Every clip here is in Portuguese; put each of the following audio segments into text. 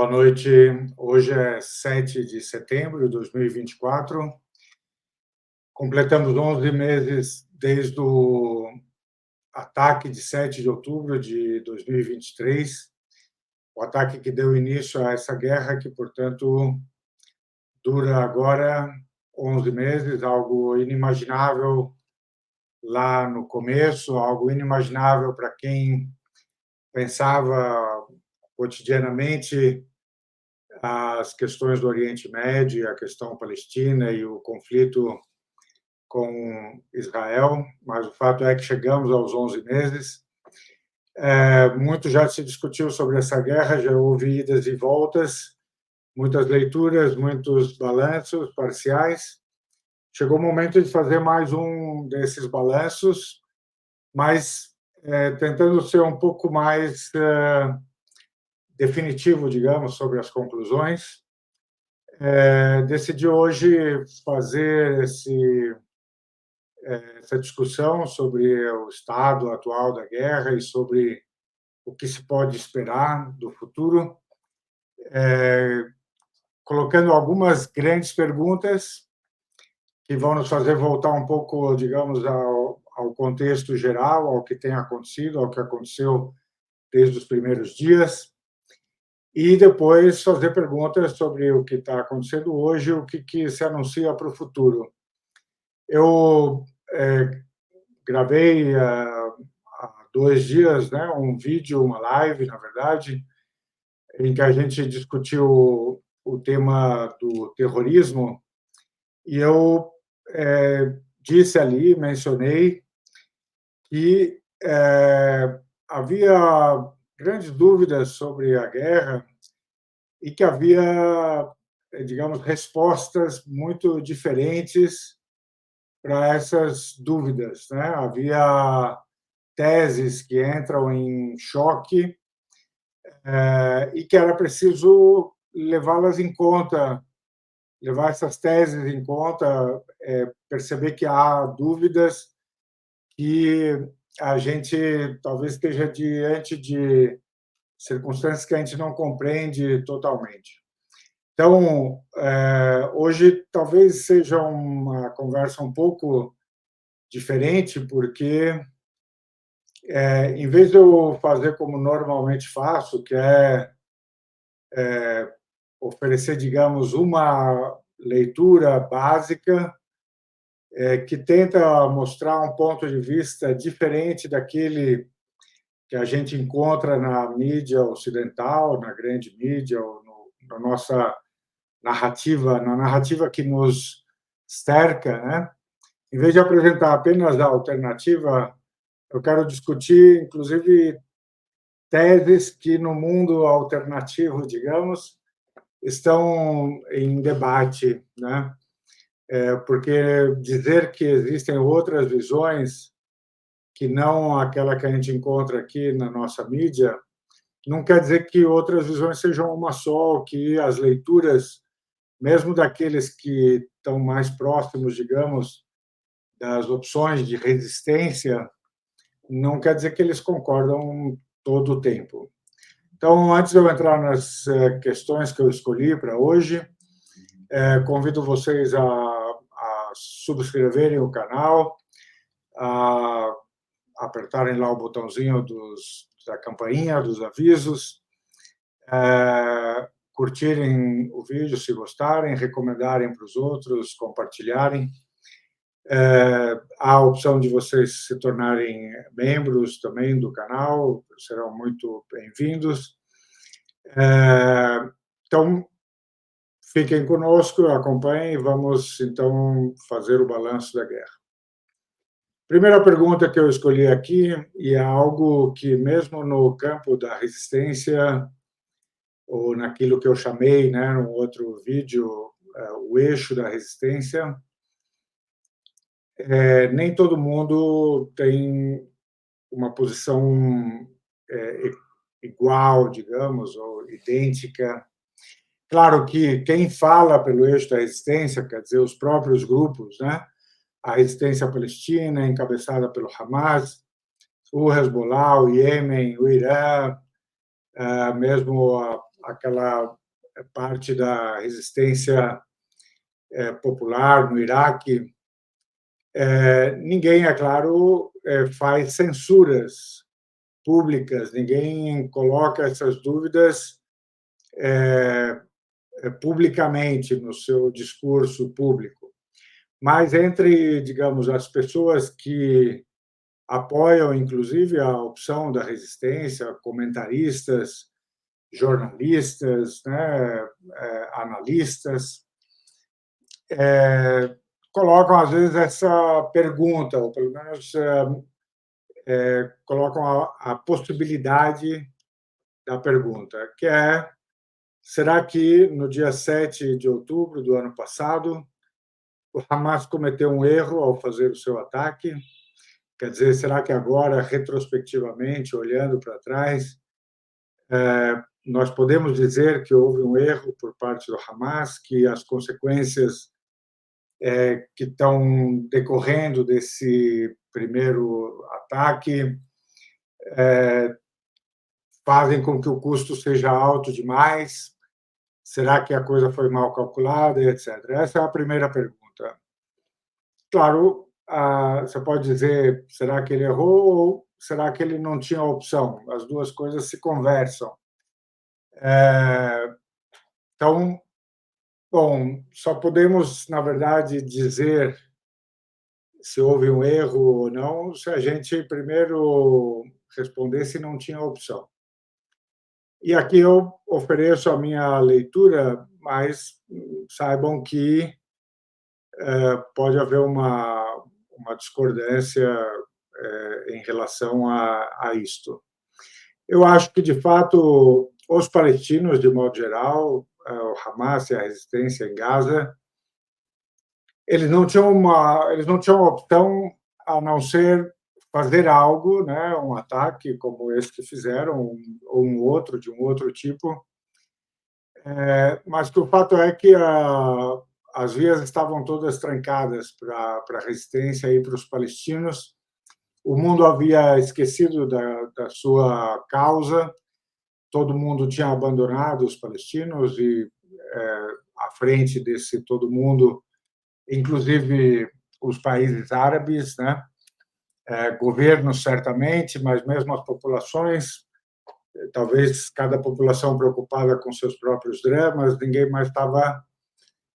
Boa noite. Hoje é 7 de setembro de 2024. Completamos 11 meses desde o ataque de 7 de outubro de 2023, o ataque que deu início a essa guerra que, portanto, dura agora 11 meses, algo inimaginável lá no começo, algo inimaginável para quem pensava cotidianamente as questões do Oriente Médio, a questão palestina e o conflito com Israel, mas o fato é que chegamos aos 11 meses. Muito já se discutiu sobre essa guerra, já houve idas e voltas, muitas leituras, muitos balanços parciais. Chegou o momento de fazer mais um desses balanços, mas tentando ser um pouco mais definitivo, digamos, sobre as conclusões. Decidi hoje fazer essa discussão sobre o estado atual da guerra e sobre o que se pode esperar do futuro, colocando algumas grandes perguntas que vão nos fazer voltar um pouco, digamos, ao contexto geral, ao que tem acontecido, ao que aconteceu desde os primeiros dias, e depois fazer perguntas sobre o que está acontecendo hoje, o que se anuncia para o futuro. Eu gravei há 2 dias, né, um vídeo, uma live, na verdade, em que a gente discutiu o tema do terrorismo, e eu disse ali, mencionei, que havia grandes dúvidas sobre a guerra e que havia, digamos, respostas muito diferentes para essas dúvidas, né? Havia teses que entram em choque e que era preciso levá-las em conta, levar essas teses em conta, perceber que há dúvidas, que a gente talvez esteja diante de circunstâncias que a gente não compreende totalmente. Então, hoje talvez seja uma conversa um pouco diferente, porque, em vez de eu fazer como normalmente faço, que é oferecer, digamos, uma leitura básica, que tenta mostrar um ponto de vista diferente daquele que a gente encontra na mídia ocidental, na grande mídia, ou na nossa narrativa, na narrativa que nos cerca, né? Em vez de apresentar apenas a alternativa, eu quero discutir, inclusive, teses que no mundo alternativo, digamos, estão em debate, né? Porque dizer que existem outras visões que não aquela que a gente encontra aqui na nossa mídia, não quer dizer que outras visões sejam uma só, ou que as leituras, mesmo daqueles que estão mais próximos, digamos, das opções de resistência, não quer dizer que eles concordam todo o tempo. Então, antes de eu entrar nas questões que eu escolhi para hoje, convido vocês a subscreverem o canal, a apertarem lá o botãozinho da campainha, dos avisos, curtirem o vídeo se gostarem, recomendarem para os outros, compartilharem. Há a opção de vocês se tornarem membros também do canal, serão muito bem-vindos. Então, fiquem conosco, acompanhem, vamos então fazer o balanço da guerra. Primeira pergunta que eu escolhi aqui, e é algo que mesmo no campo da resistência, ou naquilo que eu chamei, né, no outro vídeo, o eixo da resistência, nem todo mundo tem uma posição igual, digamos, ou idêntica. Claro que quem fala pelo eixo da resistência, quer dizer, os próprios grupos, né? A resistência palestina, encabeçada pelo Hamas, o Hezbollah, o Iêmen, o Irã, mesmo aquela parte da resistência popular no Iraque. Ninguém, é claro, faz censuras públicas, ninguém coloca essas dúvidas publicamente no seu discurso público. Mas entre, digamos, as pessoas que apoiam, inclusive, a opção da resistência, comentaristas, jornalistas, né, analistas, colocam, às vezes, essa pergunta, ou pelo menos colocam a possibilidade da pergunta, que é: será que no dia 7 de outubro do ano passado o Hamas cometeu um erro ao fazer o seu ataque? Quer dizer, será que agora, retrospectivamente, olhando para trás, nós podemos dizer que houve um erro por parte do Hamas, que as consequências que estão decorrendo desse primeiro ataque fazem com que o custo seja alto demais? Será que a coisa foi mal calculada, etc. Essa é a primeira pergunta. Claro, você pode dizer, será que ele errou ou será que ele não tinha opção? As duas coisas se conversam. Então, bom, só podemos, na verdade, dizer se houve um erro ou não se a gente primeiro responder se não tinha opção. E aqui eu ofereço a minha leitura, mas saibam que pode haver uma discordância em relação a isto. Eu acho que, de fato, os palestinos, de modo geral, o Hamas e a resistência em Gaza, eles não tinham opção a não ser fazer algo, né, um ataque como esse que fizeram, ou um outro, de um outro tipo, mas que o fato é que as vias estavam todas trancadas para a resistência e para os palestinos. O mundo havia esquecido da sua causa, todo mundo tinha abandonado os palestinos e, à frente desse todo mundo, inclusive os países árabes, né? Governos, certamente, mas mesmo as populações, talvez cada população preocupada com seus próprios dramas, ninguém mais estava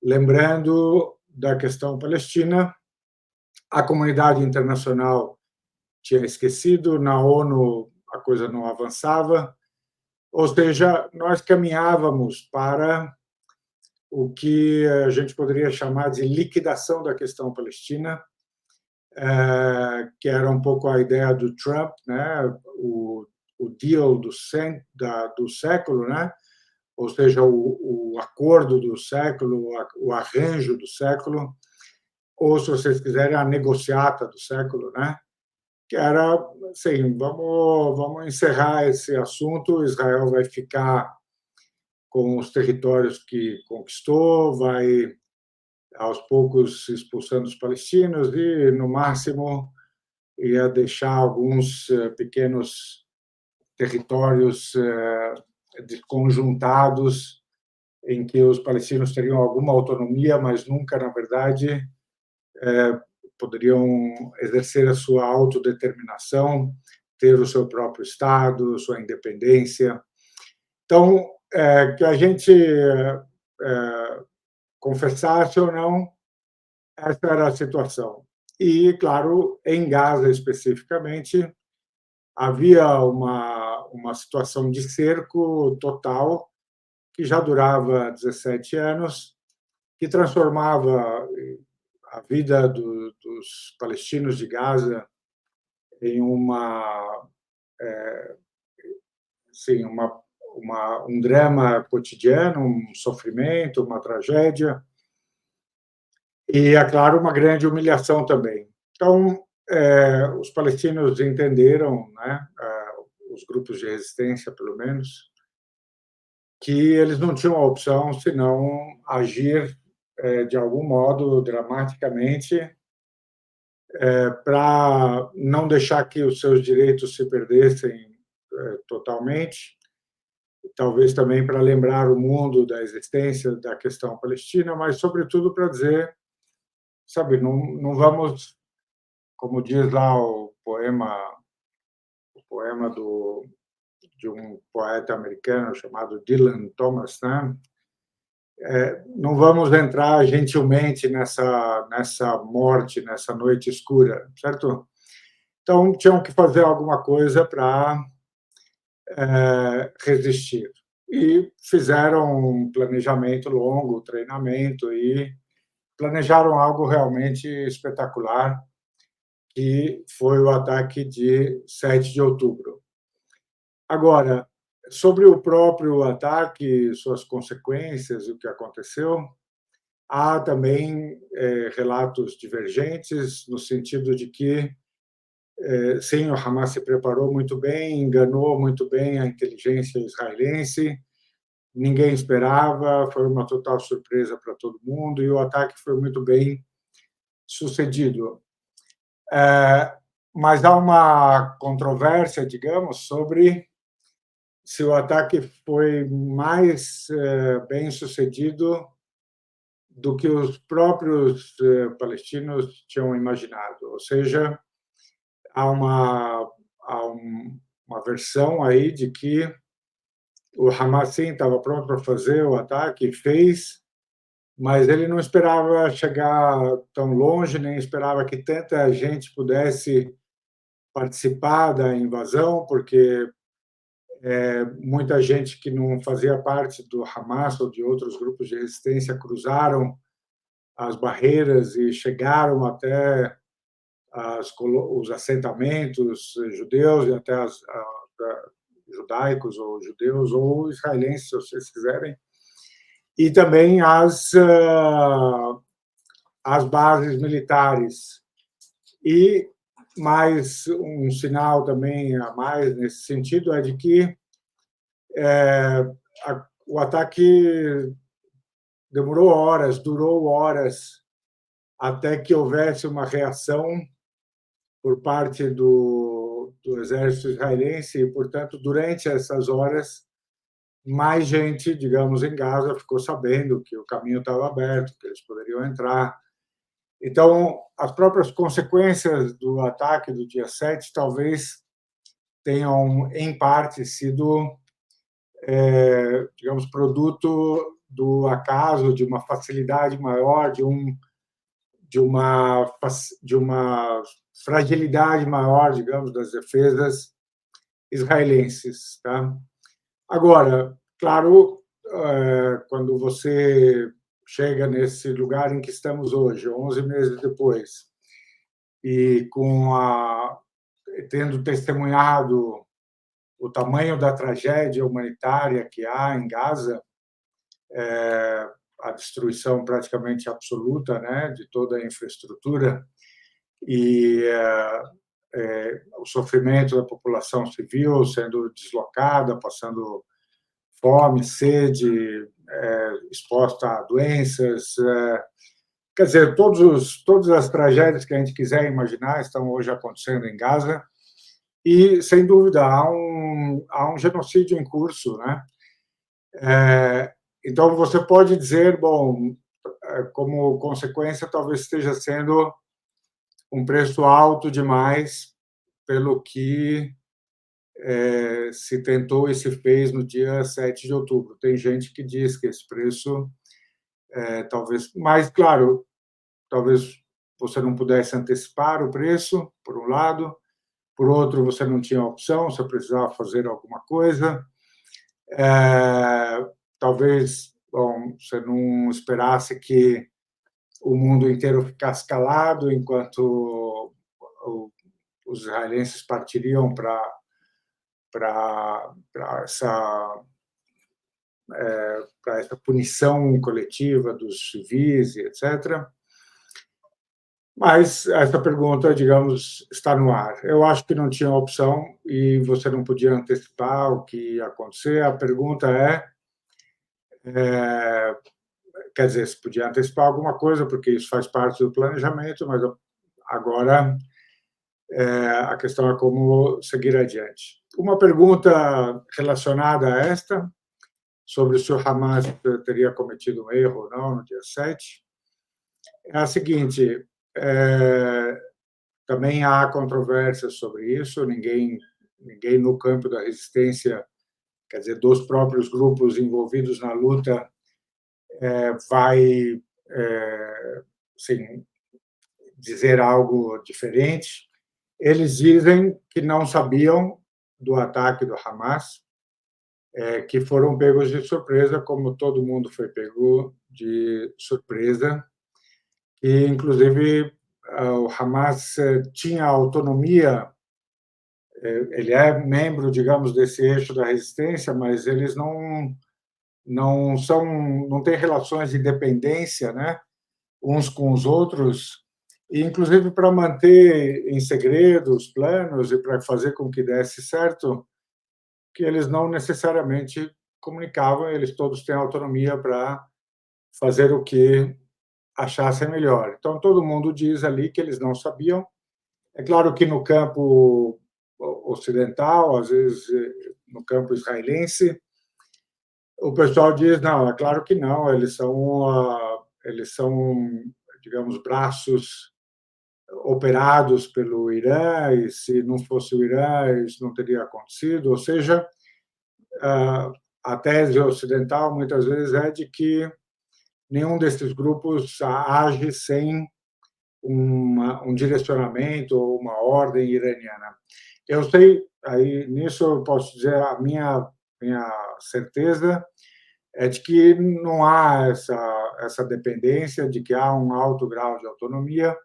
lembrando da questão palestina. A comunidade internacional tinha esquecido, na ONU a coisa não avançava, ou seja, nós caminhávamos para o que a gente poderia chamar de liquidação da questão palestina, que era um pouco a ideia do Trump, né? O deal do século, né? Ou seja, o acordo do século, o arranjo do século, ou, se vocês quiserem, a negociata do século, né? Que era, assim, vamos encerrar esse assunto, Israel vai ficar com os territórios que conquistou, vai, aos poucos, expulsando os palestinos e, no máximo, ia deixar alguns pequenos territórios desconjuntados em que os palestinos teriam alguma autonomia, mas nunca, na verdade, poderiam exercer a sua autodeterminação, ter o seu próprio Estado, sua independência. Então, que a gente confessasse ou não, essa era a situação. E, claro, em Gaza especificamente, havia uma situação de cerco total que já durava 17 anos, que transformava a vida dos palestinos de Gaza em assim, um drama cotidiano, um sofrimento, uma tragédia e, é claro, uma grande humilhação também. Então, os palestinos entenderam, né, os grupos de resistência, pelo menos, que eles não tinham a opção senão agir de algum modo dramaticamente para não deixar que os seus direitos se perdessem totalmente talvez também para lembrar o mundo da existência da questão palestina, mas, sobretudo, para dizer, sabe, não vamos, como diz lá o poema de um poeta americano chamado Dylan Thomas, né? Não vamos entrar gentilmente nessa morte, nessa noite escura, certo? Então, tinham que fazer alguma coisa para resistir. E fizeram um planejamento longo, treinamento, e planejaram algo realmente espetacular, que foi o ataque de 7 de outubro. Agora, sobre o próprio ataque, suas consequências, o que aconteceu, há também relatos divergentes, no sentido de que, sim, o Hamas se preparou muito bem, enganou muito bem a inteligência israelense, ninguém esperava, foi uma total surpresa para todo mundo, e o ataque foi muito bem sucedido. Mas há uma controvérsia, digamos, sobre se o ataque foi mais bem sucedido do que os próprios palestinos tinham imaginado. Ou seja, há uma versão aí de que o Hamas sim estava pronto para fazer o ataque, fez, mas ele não esperava chegar tão longe, nem esperava que tanta gente pudesse participar da invasão, porque muita gente que não fazia parte do Hamas ou de outros grupos de resistência cruzaram as barreiras e chegaram até os assentamentos judeus e até judaicos ou judeus ou israelenses, se vocês quiserem, e também as bases militares. E mais um sinal também a mais nesse sentido é de que o ataque demorou horas, durou horas, até que houvesse uma reação por parte do exército israelense e, portanto, durante essas horas, mais gente, digamos, em Gaza ficou sabendo que o caminho estava aberto, que eles poderiam entrar. Então, as próprias consequências do ataque do dia 7 talvez tenham, em parte, sido, digamos, produto do acaso, de uma facilidade maior, de uma fragilidade maior, digamos, das defesas israelenses. Tá? Agora, claro, quando você chega nesse lugar em que estamos hoje, 11 meses depois, e tendo testemunhado o tamanho da tragédia humanitária que há em Gaza, a destruição praticamente absoluta, né, de toda a infraestrutura e o sofrimento da população civil sendo deslocada, passando fome, sede, exposta a doenças, quer dizer, todas as tragédias que a gente quiser imaginar estão hoje acontecendo em Gaza e, sem dúvida, há um genocídio em curso, né? Então, você pode dizer, bom, como consequência, talvez esteja sendo um preço alto demais pelo que se tentou e se fez no dia 7 de outubro. Tem gente que diz que esse preço talvez, mas claro, talvez você não pudesse antecipar o preço, por um lado, por outro, você não tinha opção, você precisava fazer alguma coisa. Talvez, bom, você não esperasse que o mundo inteiro ficasse calado enquanto os israelenses partiriam para essa punição coletiva dos civis, etc. Mas essa pergunta, digamos, está no ar. Eu acho que não tinha opção e você não podia antecipar o que ia acontecer. A pergunta quer dizer, se podia antecipar alguma coisa, porque isso faz parte do planejamento, mas agora A questão é como seguir adiante. Uma pergunta relacionada a esta, sobre se o Hamas teria cometido um erro ou não no dia 7, é a seguinte: eh, também há controvérsias sobre isso, ninguém no campo da resistência, quer dizer, dos próprios grupos envolvidos na luta, vai, sim, dizer algo diferente. Eles dizem que não sabiam do ataque do Hamas, que foram pegos de surpresa, como todo mundo foi pego de surpresa, e inclusive o Hamas tinha autonomia, ele é membro, digamos, desse eixo da resistência, mas eles não têm relações de dependência, né, uns com os outros, e inclusive para manter em segredo os planos e para fazer com que desse certo, que eles não necessariamente comunicavam, eles todos têm autonomia para fazer o que achassem melhor. Então, todo mundo diz ali que eles não sabiam. É claro que no campo ocidental, às vezes no campo israelense, o pessoal diz: não, é claro que não, eles são, digamos, braços operados pelo Irã, e se não fosse o Irã, isso não teria acontecido. Ou seja, a tese ocidental muitas vezes é de que nenhum desses grupos age sem um direcionamento ou uma ordem iraniana. Eu sei, aí nisso eu posso dizer, a minha certeza é de que não há essa dependência, de que há um alto grau de autonomia,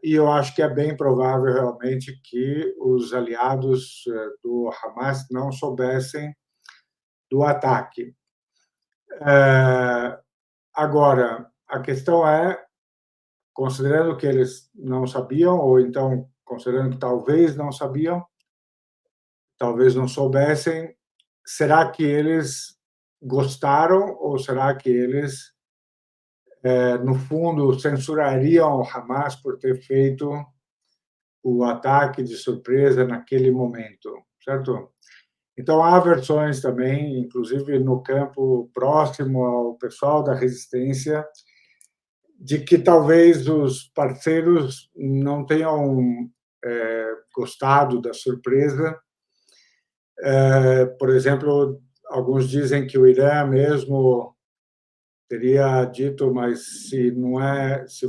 e eu acho que é bem provável realmente que os aliados do Hamas não soubessem do ataque. Agora, a questão é, considerando que eles não sabiam, ou então considerando que talvez não sabiam, talvez não soubessem, será que eles gostaram ou será que eles, no fundo, censurariam o Hamas por ter feito o ataque de surpresa naquele momento, certo? Então, há versões também, inclusive no campo próximo ao pessoal da resistência, de que talvez os parceiros não tenham gostado da surpresa. Por exemplo, alguns dizem que o Irã mesmo teria dito, mas se não é, se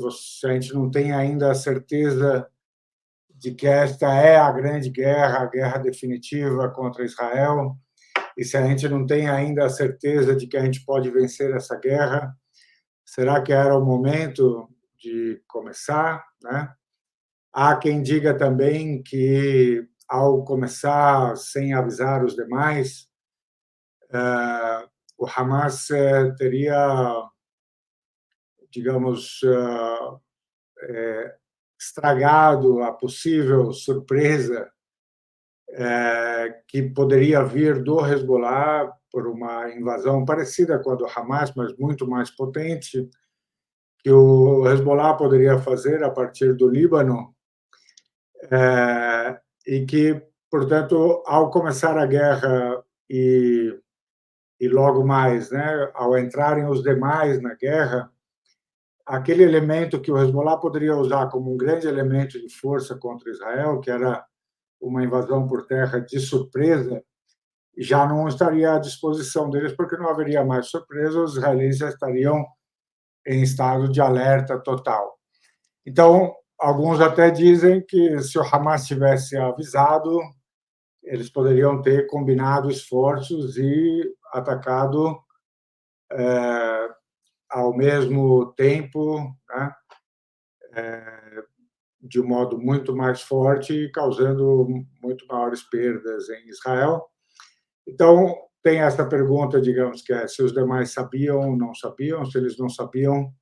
a gente não tem ainda a certeza de que esta é a grande guerra, a guerra definitiva contra Israel, e se a gente não tem ainda a certeza de que a gente pode vencer essa guerra, será que era o momento de começar, né? Há quem diga também que, ao começar sem avisar os demais, o Hamas teria, digamos, estragado a possível surpresa que poderia vir do Hezbollah por uma invasão parecida com a do Hamas, mas muito mais potente, que o Hezbollah poderia fazer a partir do Líbano, e que, portanto, ao começar a guerra e logo mais, né, ao entrarem os demais na guerra, aquele elemento que o Hezbollah poderia usar como um grande elemento de força contra Israel, que era uma invasão por terra de surpresa, já não estaria à disposição deles, porque não haveria mais surpresa, os israelenses já estariam em estado de alerta total. Então, alguns até dizem que se o Hamas tivesse avisado, eles poderiam ter combinado esforços e atacado ao mesmo tempo, né, de um modo muito mais forte, causando muito maiores perdas em Israel. Então, tem essa pergunta, digamos, que é se os demais sabiam ou não sabiam, se eles não sabiam,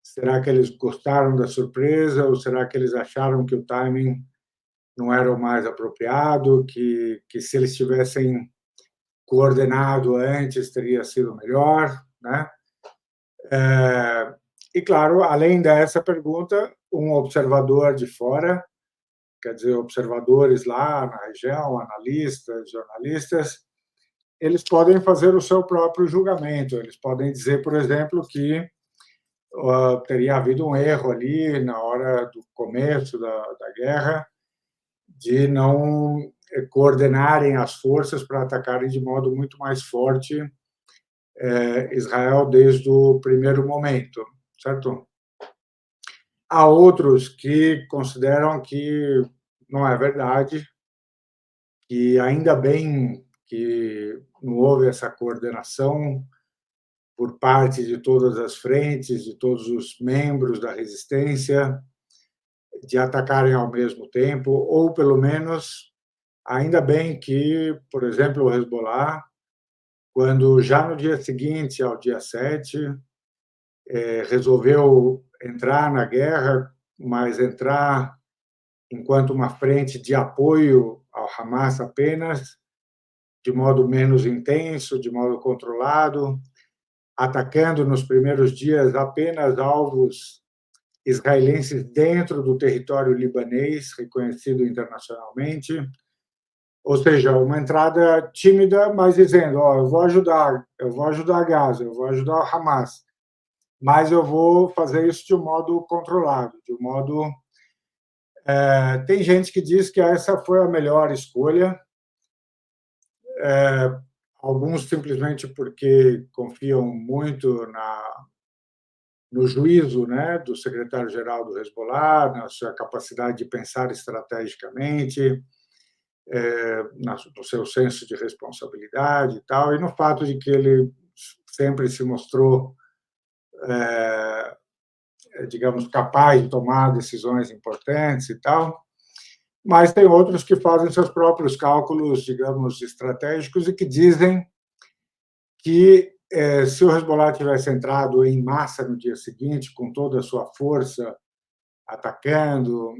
será que eles gostaram da surpresa ou será que eles acharam que o timing não era o mais apropriado, que se eles tivessem coordenado antes teria sido melhor, né? E claro, além dessa pergunta, um observador de fora, quer dizer, observadores lá na região, analistas, jornalistas, eles podem fazer o seu próprio julgamento. Eles podem dizer, por exemplo, que teria havido um erro ali na hora do começo da guerra, de não coordenarem as forças para atacarem de modo muito mais forte Israel desde o primeiro momento, certo? Há outros que consideram que não é verdade, que ainda bem que não houve essa coordenação por parte de todas as frentes, de todos os membros da resistência, de atacarem ao mesmo tempo, ou pelo menos, ainda bem que, por exemplo, o Hezbollah, quando já no dia seguinte, ao dia 7, resolveu entrar na guerra, mas entrar enquanto uma frente de apoio ao Hamas apenas, de modo menos intenso, de modo controlado, atacando nos primeiros dias apenas alvos israelenses dentro do território libanês, reconhecido internacionalmente. Ou seja, uma entrada tímida, mas dizendo, eu vou ajudar Gaza, eu vou ajudar o Hamas, mas eu vou fazer isso de um modo controlado, de um modo... Tem gente que diz que essa foi a melhor escolha, alguns simplesmente porque confiam muito no juízo, né, do secretário-geral do Hezbollah, na sua capacidade de pensar estrategicamente, no seu senso de responsabilidade e tal, e no fato de que ele sempre se mostrou, digamos, capaz de tomar decisões importantes e tal. Mas tem outros que fazem seus próprios cálculos, digamos, estratégicos e que dizem que se o Hezbollah tivesse entrado em massa no dia seguinte, com toda a sua força, atacando,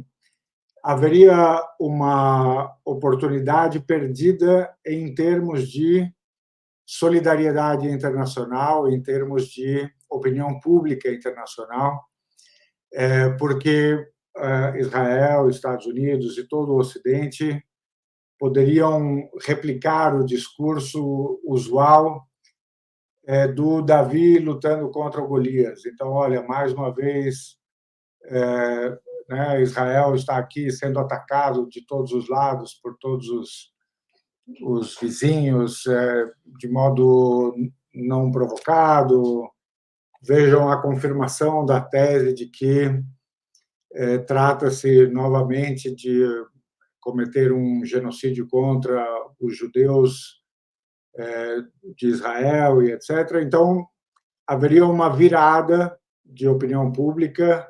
haveria uma oportunidade perdida em termos de solidariedade internacional, em termos de opinião pública internacional, porque Israel, Estados Unidos e todo o Ocidente poderiam replicar o discurso usual do Davi lutando contra o Golias. Então, olha, mais uma vez, né, Israel está aqui sendo atacado de todos os lados por todos os vizinhos de modo não provocado. Vejam a confirmação da tese de que trata-se novamente de cometer um genocídio contra os judeus de Israel e etc. Então, haveria uma virada de opinião pública,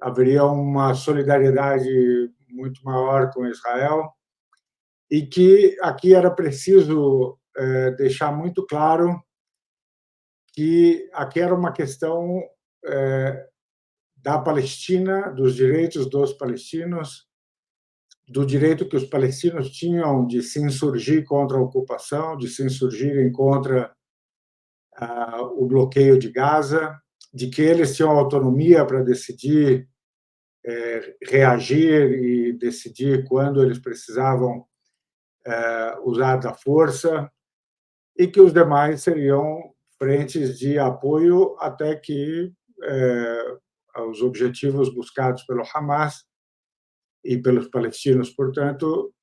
haveria uma solidariedade muito maior com Israel, e que aqui era preciso deixar muito claro que aqui era uma questão da Palestina, dos direitos dos palestinos, do direito que os palestinos tinham de se insurgir contra a ocupação, de se insurgirem contra o bloqueio de Gaza, de que eles tinham autonomia para decidir reagir e decidir quando eles precisavam usar da força, e que os demais seriam frentes de apoio até que os objetivos buscados pelo Hamas e pelos palestinos, portanto,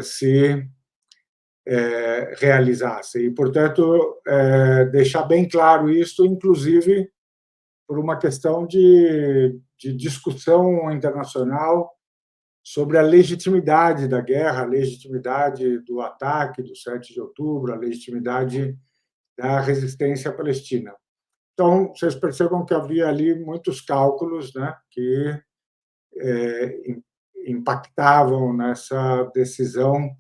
se realizassem. E, portanto, deixar bem claro isso, inclusive por uma questão de discussão internacional sobre a legitimidade da guerra, a legitimidade do ataque do 7 de outubro, a legitimidade da resistência palestina. Então, vocês percebam que havia ali muitos cálculos, né, que impactavam nessa decisão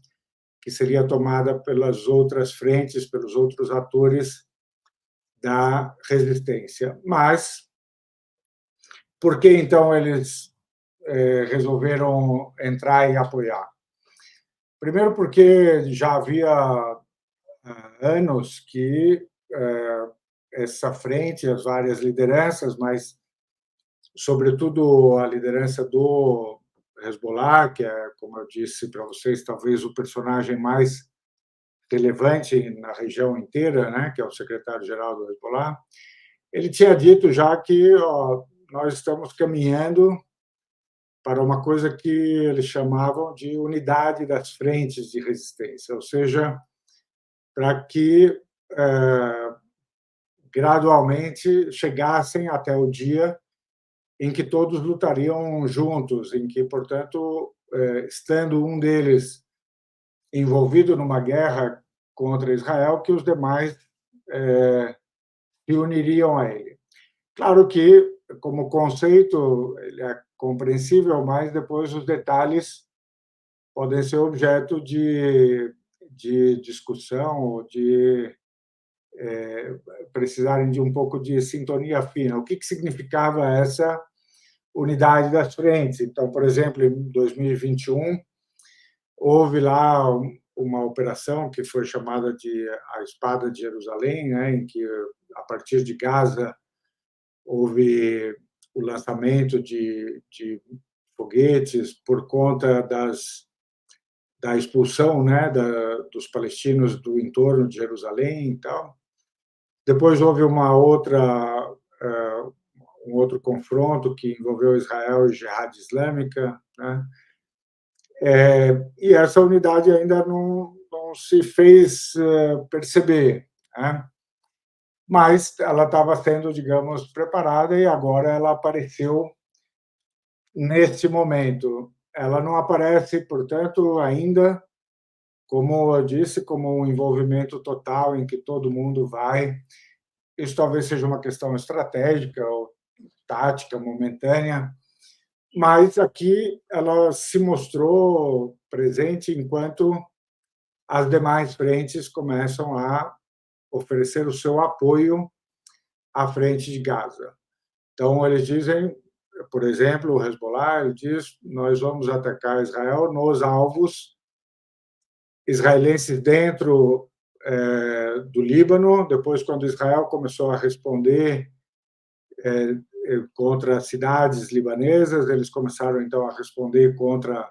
que seria tomada pelas outras frentes, pelos outros atores da resistência. Mas por que então eles resolveram entrar e apoiar? Primeiro, porque já havia anos que essa frente, as várias lideranças, mas sobretudo a liderança do Hezbollah, que é, como eu disse para vocês, talvez o personagem mais relevante na região inteira, né, que é o secretário-geral do Hezbollah. Ele tinha dito já que ó, nós estamos caminhando para uma coisa que eles chamavam de unidade das frentes de resistência, ou seja, para que gradualmente chegassem até o dia em que todos lutariam juntos, em que, portanto, estando um deles envolvido numa guerra contra Israel, que os demais se uniriam a ele. Claro que, como conceito, ele é compreensível, mas depois os detalhes podem ser objeto de discussão ou de precisarem de um pouco de sintonia fina. O que significava essa unidade das frentes? Então, por exemplo, em 2021, houve lá uma operação que foi chamada de a Espada de Jerusalém, né, em que, a partir de Gaza, houve o lançamento de foguetes por conta da expulsão, né, dos palestinos do entorno de Jerusalém e tal. Depois houve um outro confronto que envolveu Israel e Jihad Islâmica, né? E essa unidade ainda não se fez perceber, né? Mas ela estava sendo, digamos, preparada e agora ela apareceu neste momento. Ela não aparece, portanto, ainda, como eu disse, como um envolvimento total em que todo mundo vai. Isso talvez seja uma questão estratégica ou tática momentânea, mas aqui ela se mostrou presente enquanto as demais frentes começam a oferecer o seu apoio à frente de Gaza. Então, eles dizem, por exemplo, o Hezbollah ele diz: nós vamos atacar Israel nos alvos israelenses dentro do Líbano. Depois, quando Israel começou a responder contra cidades libanesas, eles começaram então a responder contra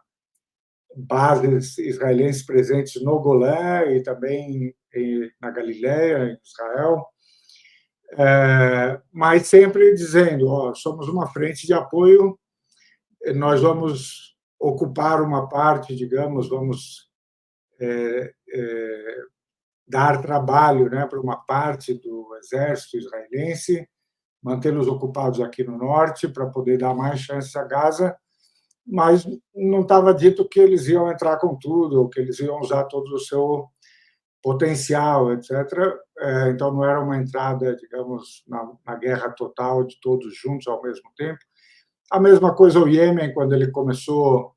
bases israelenses presentes no Golã e também na Galileia, em Israel, mas sempre dizendo: ó, somos uma frente de apoio, nós vamos ocupar uma parte, digamos, vamos dar trabalho, né, para uma parte do exército israelense, mantê-los ocupados aqui no norte para poder dar mais chances a Gaza, mas não estava dito que eles iam entrar com tudo, ou que eles iam usar todo o seu potencial, etc. Então, não era uma entrada, digamos, na guerra total de todos juntos ao mesmo tempo. A mesma coisa o Iêmen, quando ele começou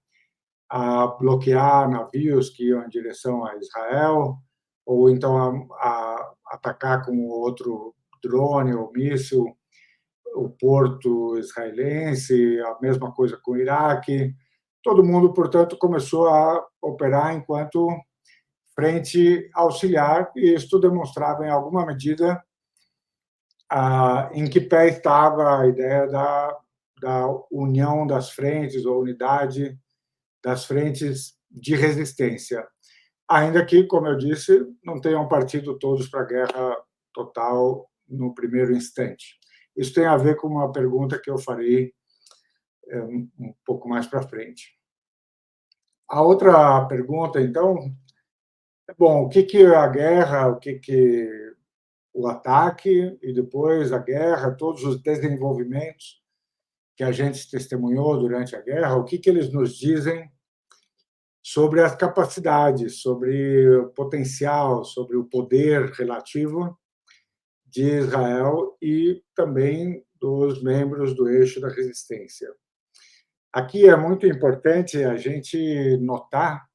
a bloquear navios que iam em direção a Israel, ou então a atacar com outro drone ou míssil o porto israelense, a mesma coisa com o Iraque. Todo mundo, portanto, começou a operar enquanto frente auxiliar, e isto demonstrava, em alguma medida, em que pé estava a ideia da união das frentes, ou unidade das frentes de resistência. Ainda que, como eu disse, não tenham partido todos para a guerra total no primeiro instante. Isso tem a ver com uma pergunta que eu farei um pouco mais para frente. A outra pergunta, então, é: bom, o que a guerra, o que o ataque e depois a guerra, todos os desenvolvimentos que a gente testemunhou durante a guerra, o que eles nos dizem sobre as capacidades, sobre o potencial, sobre o poder relativo de Israel e também dos membros do eixo da resistência. Aqui é muito importante a gente notar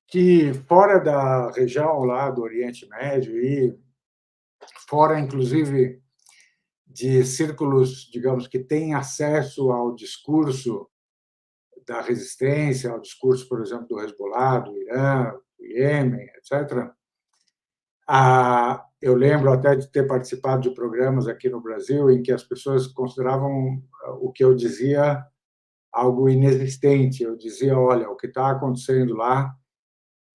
que, fora da região lá do Oriente Médio e fora, inclusive, de círculos, digamos, que têm acesso ao discurso da resistência, ao discurso, por exemplo, do Hezbollah, do Irã, do Iêmen, etc., eu lembro até de ter participado de programas aqui no Brasil em que as pessoas consideravam o que eu dizia algo inexistente. Eu dizia: olha, o que está acontecendo lá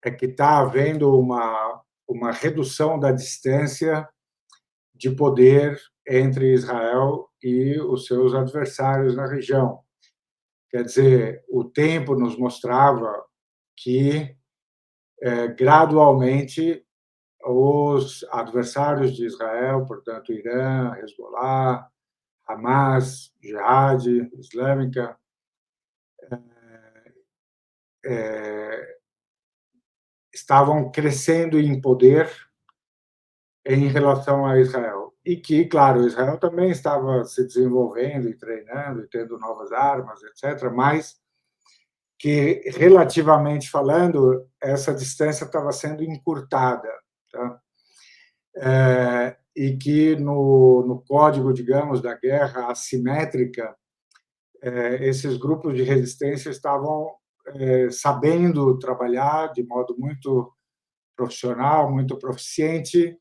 é que está havendo uma redução da distância de poder entre Israel e os seus adversários na região. Quer dizer, o tempo nos mostrava que, gradualmente, os adversários de Israel, portanto, Irã, Hezbollah, Hamas, Jihad Islâmica, estavam crescendo em poder em relação a Israel. E que, claro, Israel também estava se desenvolvendo e treinando e tendo novas armas, etc., mas que, relativamente falando, essa distância estava sendo encurtada. Tá? E que no código, digamos, da guerra assimétrica, esses grupos de resistência estavam sabendo trabalhar de modo muito profissional, muito proficiente,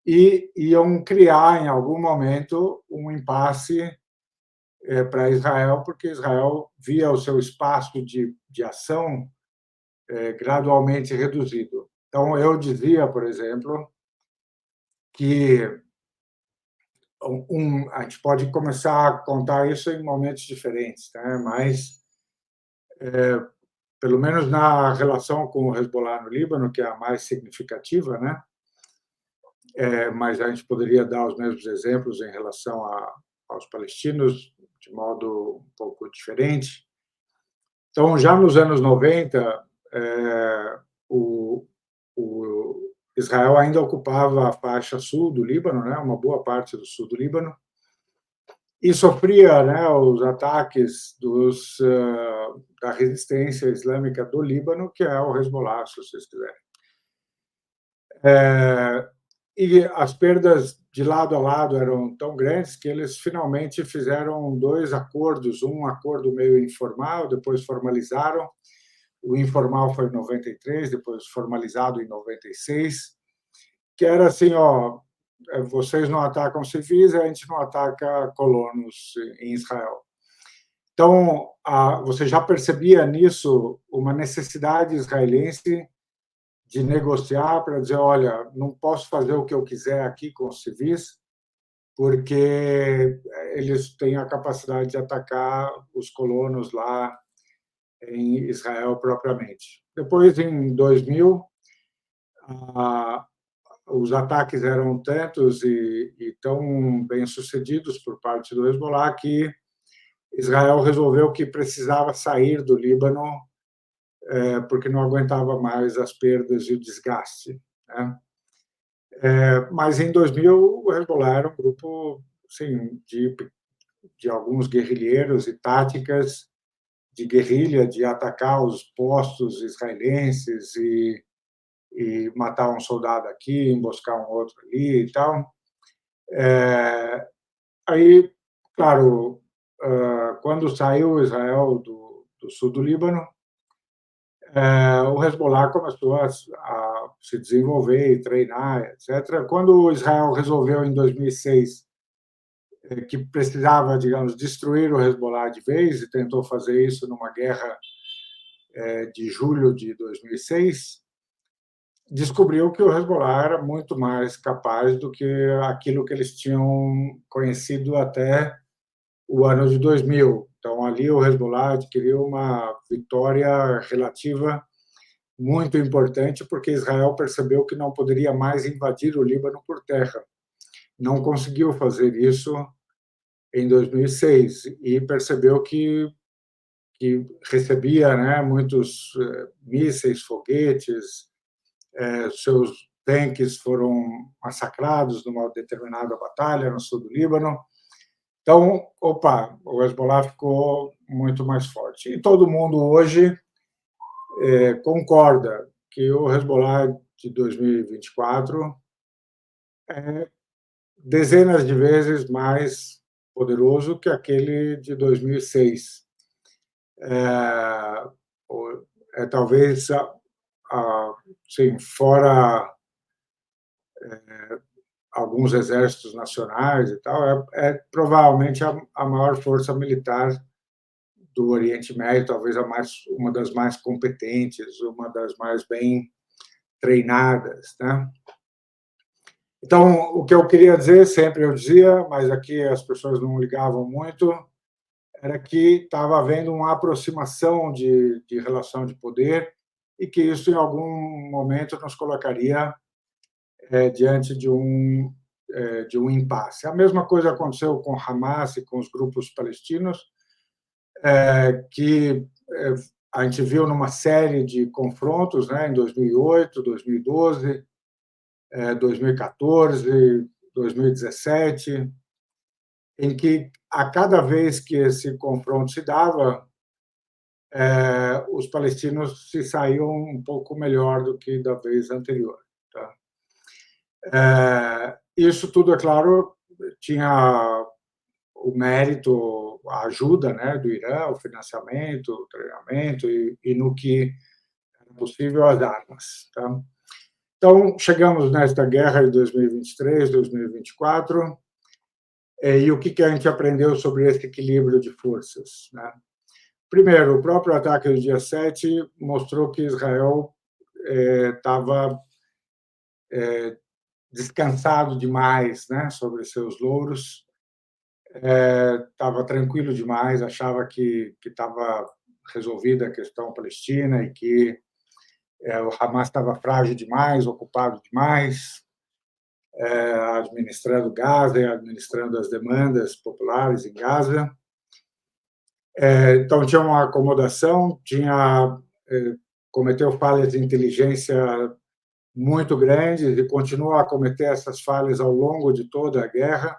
e iam criar, em algum momento, um impasse para Israel, porque Israel via o seu espaço de ação gradualmente reduzido. Então, eu dizia, por exemplo, que a gente pode começar a contar isso em momentos diferentes, né? Mas, pelo menos na relação com o Hezbollah no Líbano, que é a mais significativa, né? Mas a gente poderia dar os mesmos exemplos em relação aos palestinos, de modo um pouco diferente. Então, já nos anos 90, o, o Israel ainda ocupava a faixa sul do Líbano, né, uma boa parte do sul do Líbano, e sofria, né, os ataques da resistência islâmica do Líbano, que é o Hezbollah, se vocês quiserem. E as perdas de lado a lado eram tão grandes que eles finalmente fizeram dois acordos, um acordo meio informal, depois formalizaram. O informal foi em 93, depois formalizado em 96, que era assim, ó, vocês não atacam civis, a gente não ataca colonos em Israel. Então, você já percebia nisso uma necessidade israelense de negociar para dizer, olha, não posso fazer o que eu quiser aqui com os civis, porque eles têm a capacidade de atacar os colonos lá em Israel propriamente. Depois, em 2000, os ataques eram tantos e tão bem-sucedidos por parte do Hezbollah que Israel resolveu que precisava sair do Líbano porque não aguentava mais as perdas e o desgaste, né? Mas em 2000 o Hezbollah era um grupo, assim, de alguns guerrilheiros e táticas de guerrilha, de atacar os postos israelenses e matar um soldado aqui, emboscar um outro ali e tal. Aí, claro, quando saiu Israel do sul do Líbano, o Hezbollah começou a se desenvolver e treinar, etc. Quando Israel resolveu, em 2006, que precisava, digamos, destruir o Hezbollah de vez, e tentou fazer isso numa guerra de julho de 2006, descobriu que o Hezbollah era muito mais capaz do que aquilo que eles tinham conhecido até o ano de 2000. Então, ali o Hezbollah adquiriu uma vitória relativa muito importante, porque Israel percebeu que não poderia mais invadir o Líbano por terra. Não conseguiu fazer isso em 2006 e percebeu que recebia, né, muitos mísseis, foguetes, seus tanques foram massacrados numa determinada batalha no sul do Líbano. Então, opa, o Hezbollah ficou muito mais forte. E todo mundo hoje concorda que o Hezbollah de 2024 é dezenas de vezes mais poderoso que aquele de 2006. É, talvez, sim, fora alguns exércitos nacionais e tal, é provavelmente a maior força militar do Oriente Médio, talvez uma das mais competentes, uma das mais bem treinadas, né? Então, o que eu queria dizer, sempre eu dizia, mas aqui as pessoas não ligavam muito, era que estava havendo uma aproximação de relação de poder e que isso, em algum momento, nos colocaria diante de um impasse. A mesma coisa aconteceu com Hamas e com os grupos palestinos, que a gente viu numa série de confrontos, né, em 2008, 2012, 2014, 2017, em que a cada vez que esse confronto se dava, os palestinos se saíam um pouco melhor do que da vez anterior. Tá? Isso tudo, é claro, tinha o mérito, a ajuda, né, do Irã, o financiamento, o treinamento e no que era possível as armas. Tá? Então, chegamos nesta guerra de 2023, 2024, e o que a gente aprendeu sobre esse equilíbrio de forças? Né? Primeiro, o próprio ataque do dia 7 mostrou que Israel estava descansado demais, né, sobre seus louros, estava tranquilo demais, achava que estava resolvida a questão palestina e que o Hamas estava frágil demais, ocupado demais, administrando Gaza e administrando as demandas populares em Gaza. Então, tinha uma acomodação, cometeu falhas de inteligência muito grandes e continua a cometer essas falhas ao longo de toda a guerra.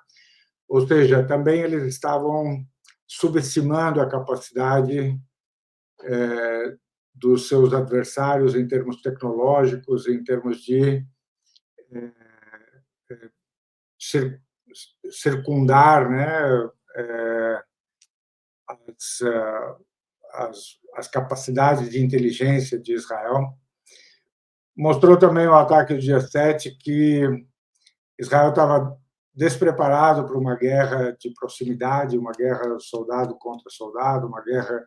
Ou seja, também eles estavam subestimando a capacidade dos seus adversários em termos tecnológicos, em termos de circundar, né, as capacidades de inteligência de Israel. Mostrou também o ataque do dia 7 que Israel estava despreparado para uma guerra de proximidade, uma guerra soldado contra soldado, uma guerra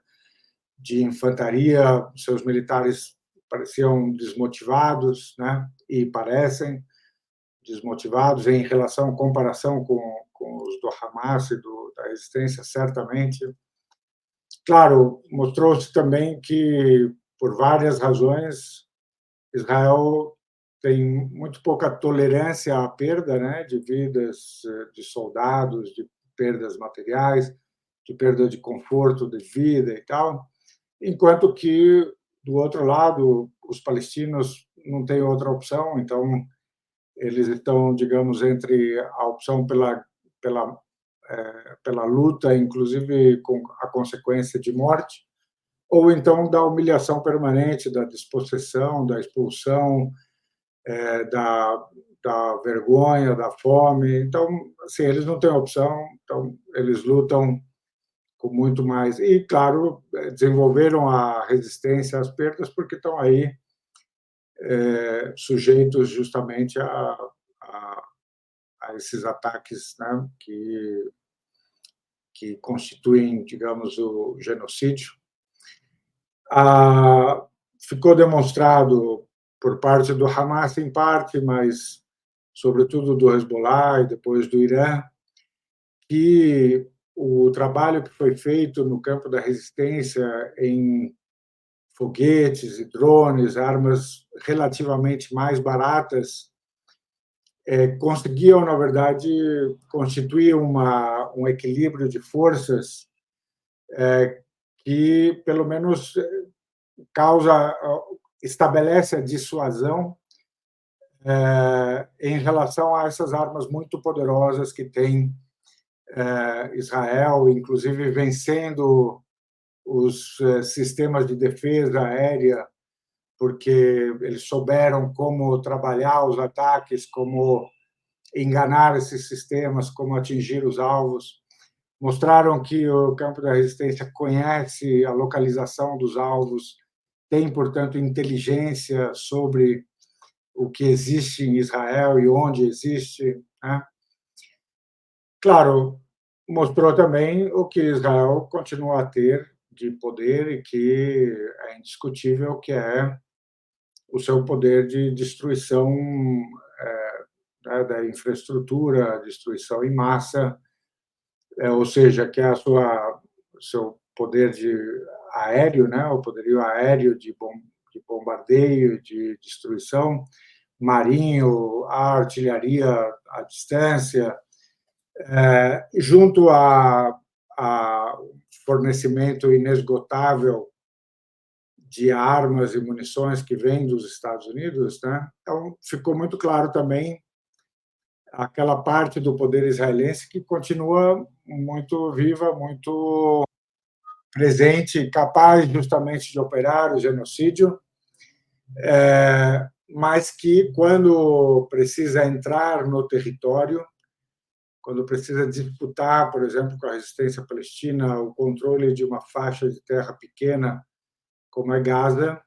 de infantaria. Seus militares pareciam desmotivados, né? E parecem desmotivados em comparação com os do Hamas e da resistência, certamente. Claro, mostrou-se também que, por várias razões, Israel tem muito pouca tolerância à perda, né, de vidas de soldados, de perdas materiais, de perda de conforto de vida e tal, enquanto que, do outro lado, os palestinos não têm outra opção, então eles estão, digamos, entre a opção pela luta, inclusive com a consequência de morte, ou então da humilhação permanente, da despossessão, da expulsão, da vergonha, da fome. Então, assim, eles não têm opção, então eles lutam com muito mais. E, claro, desenvolveram a resistência às perdas porque estão aí sujeitos justamente a esses ataques, né, que constituem, digamos, o genocídio. Ficou demonstrado por parte do Hamas, em parte, mas sobretudo do Hezbollah e depois do Irã, que o trabalho que foi feito no campo da resistência em foguetes e drones, armas relativamente mais baratas, conseguiam, na verdade, constituir um equilíbrio de forças que, pelo menos, estabelece a dissuasão em relação a essas armas muito poderosas que tem Israel, inclusive vencendo os sistemas de defesa aérea, porque eles souberam como trabalhar os ataques, como enganar esses sistemas, como atingir os alvos. Mostraram que o campo da resistência conhece a localização dos alvos, tem, portanto, inteligência sobre o que existe em Israel e onde existe. né. Claro, mostrou também o que Israel continua a ter de poder e que é indiscutível, que é o seu poder de destruição, né, da infraestrutura, destruição em massa, ou seja, que é a sua o seu poder de aéreo, né, o poderio aéreo de bombardeio, de destruição, marinho, a artilharia à distância, junto a fornecimento inesgotável de armas e munições que vêm dos Estados Unidos, né? Então, ficou muito claro também aquela parte do poder israelense que continua muito viva, muito presente, capaz justamente de operar o genocídio, mas que, quando precisa entrar no território, quando precisa disputar, por exemplo, com a resistência palestina, o controle de uma faixa de terra pequena, como é Gaza,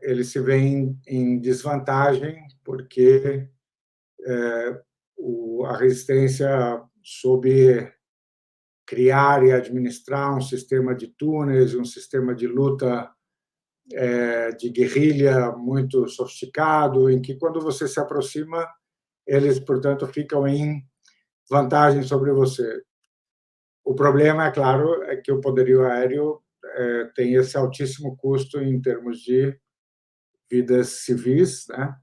ele se vê em desvantagem, porque a resistência soube criar e administrar um sistema de túneis, um sistema de luta de guerrilha muito sofisticado, em que, quando você se aproxima, eles, portanto, ficam em vantagem sobre você. O problema, é claro, é que o poderio aéreo tem esse altíssimo custo em termos de vidas civis, né?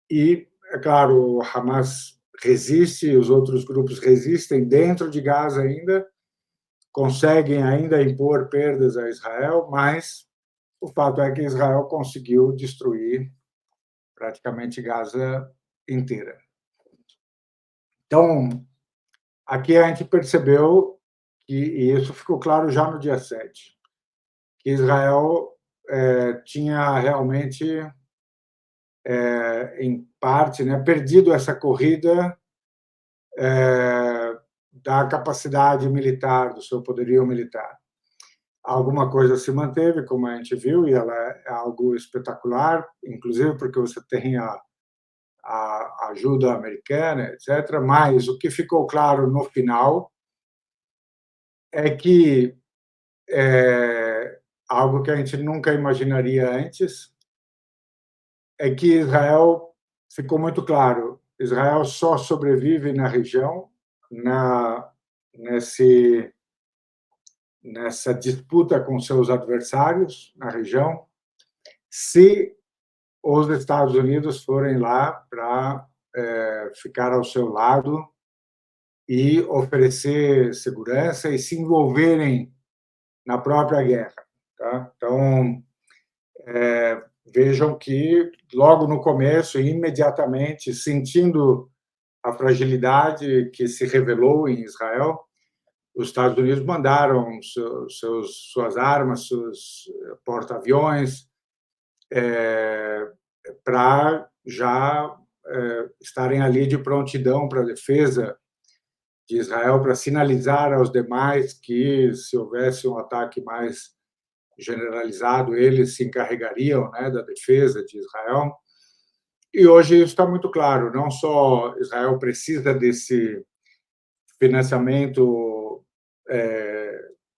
E, é claro, o Hamas resiste, os outros grupos resistem dentro de Gaza ainda, conseguem ainda impor perdas a Israel, mas o fato é que Israel conseguiu destruir praticamente Gaza inteira. Então, aqui a gente percebeu e isso ficou claro já no dia 7, que Israel tinha realmente, em parte, né, perdido essa corrida da capacidade militar, do seu poderio militar. Alguma coisa se manteve, como a gente viu, e ela é algo espetacular, inclusive porque você tem a ajuda americana, etc. Mas o que ficou claro no final é que algo que a gente nunca imaginaria antes é que Israel, ficou muito claro, Israel só sobrevive na região, na nesse nessa disputa com seus adversários na região, se os Estados Unidos forem lá para ficar ao seu lado e oferecer segurança e se envolverem na própria guerra, tá? Então, vejam que, logo no começo, imediatamente, sentindo a fragilidade que se revelou em Israel, os Estados Unidos mandaram suas armas, seus porta-aviões, para já estarem ali de prontidão para a defesa de Israel, para sinalizar aos demais que, se houvesse um ataque mais generalizado, eles se encarregariam, né, da defesa de Israel. E hoje isso está muito claro, não só Israel precisa desse financiamento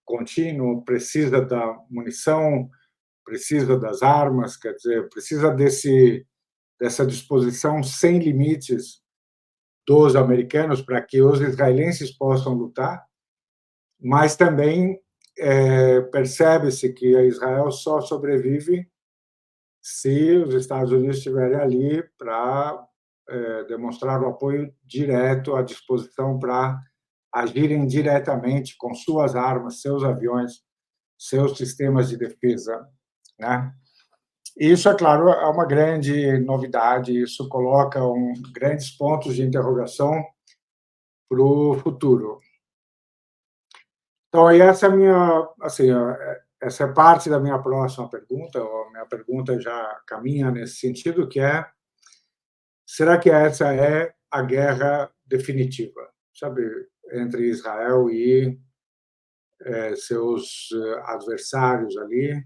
contínuo, precisa da munição, precisa das armas, quer dizer, precisa dessa disposição sem limites dos americanos para que os israelenses possam lutar, mas também percebe-se que Israel só sobrevive se os Estados Unidos estiverem ali para demonstrar o apoio direto, à disposição para agirem diretamente com suas armas, seus aviões, seus sistemas de defesa, né? Isso, é claro, é uma grande novidade, isso coloca grandes pontos de interrogação para o futuro. Então, essa é a minha, assim, essa é parte da minha próxima pergunta, ou a minha pergunta já caminha nesse sentido, que é: será que essa é a guerra definitiva, sabe, entre Israel e seus adversários ali?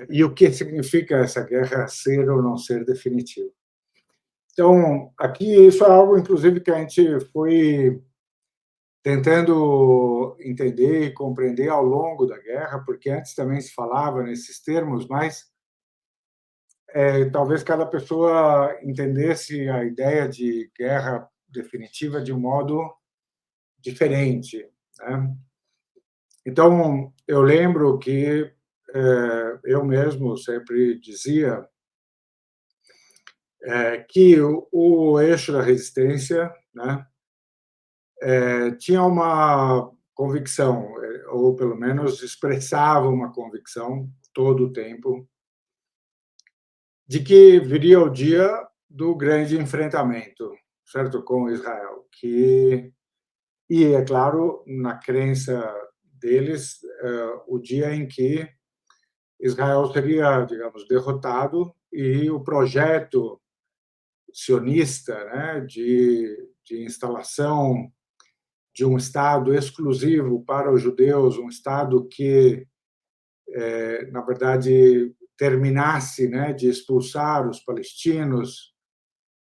e o que significa essa guerra ser ou não ser definitiva. Então, aqui isso é algo, inclusive, que a gente foi tentando entender e compreender ao longo da guerra, porque antes também se falava nesses termos, mas talvez cada pessoa entendesse a ideia de guerra definitiva de um modo diferente, né? Então, eu lembro que eu mesmo sempre dizia que o eixo da resistência, né, tinha uma convicção, ou pelo menos expressava uma convicção todo o tempo, de que viria o dia do grande enfrentamento, certo, com Israel, e é claro, na crença deles, o dia em que Israel seria, digamos, derrotado e o projeto sionista, né, de instalação de um Estado exclusivo para os judeus, um Estado que, na verdade, terminasse, né, de expulsar os palestinos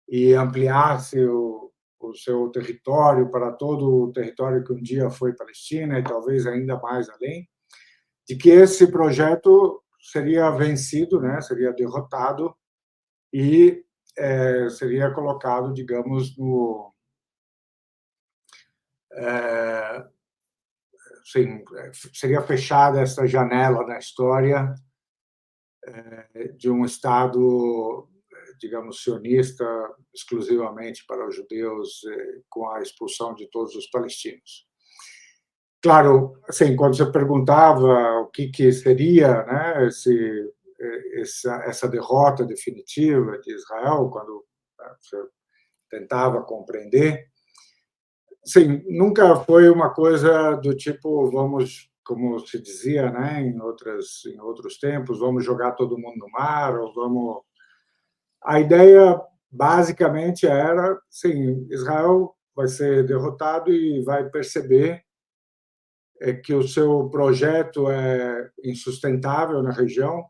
e ampliasse o seu território para todo o território que um dia foi Palestina e talvez ainda mais além, de que esse projeto seria vencido, né, seria derrotado e seria colocado, digamos, no sim, seria fechada essa janela na história de um Estado, digamos, sionista exclusivamente para os judeus, com a expulsão de todos os palestinos. Claro, assim, quando você perguntava o que seria, né, essa derrota definitiva de Israel, quando você tentava compreender, sim, nunca foi uma coisa do tipo, vamos, como se dizia, né, em outros tempos, vamos jogar todo mundo no mar, ou vamos. A ideia basicamente era, sim, Israel vai ser derrotado e vai perceber que o seu projeto é insustentável na região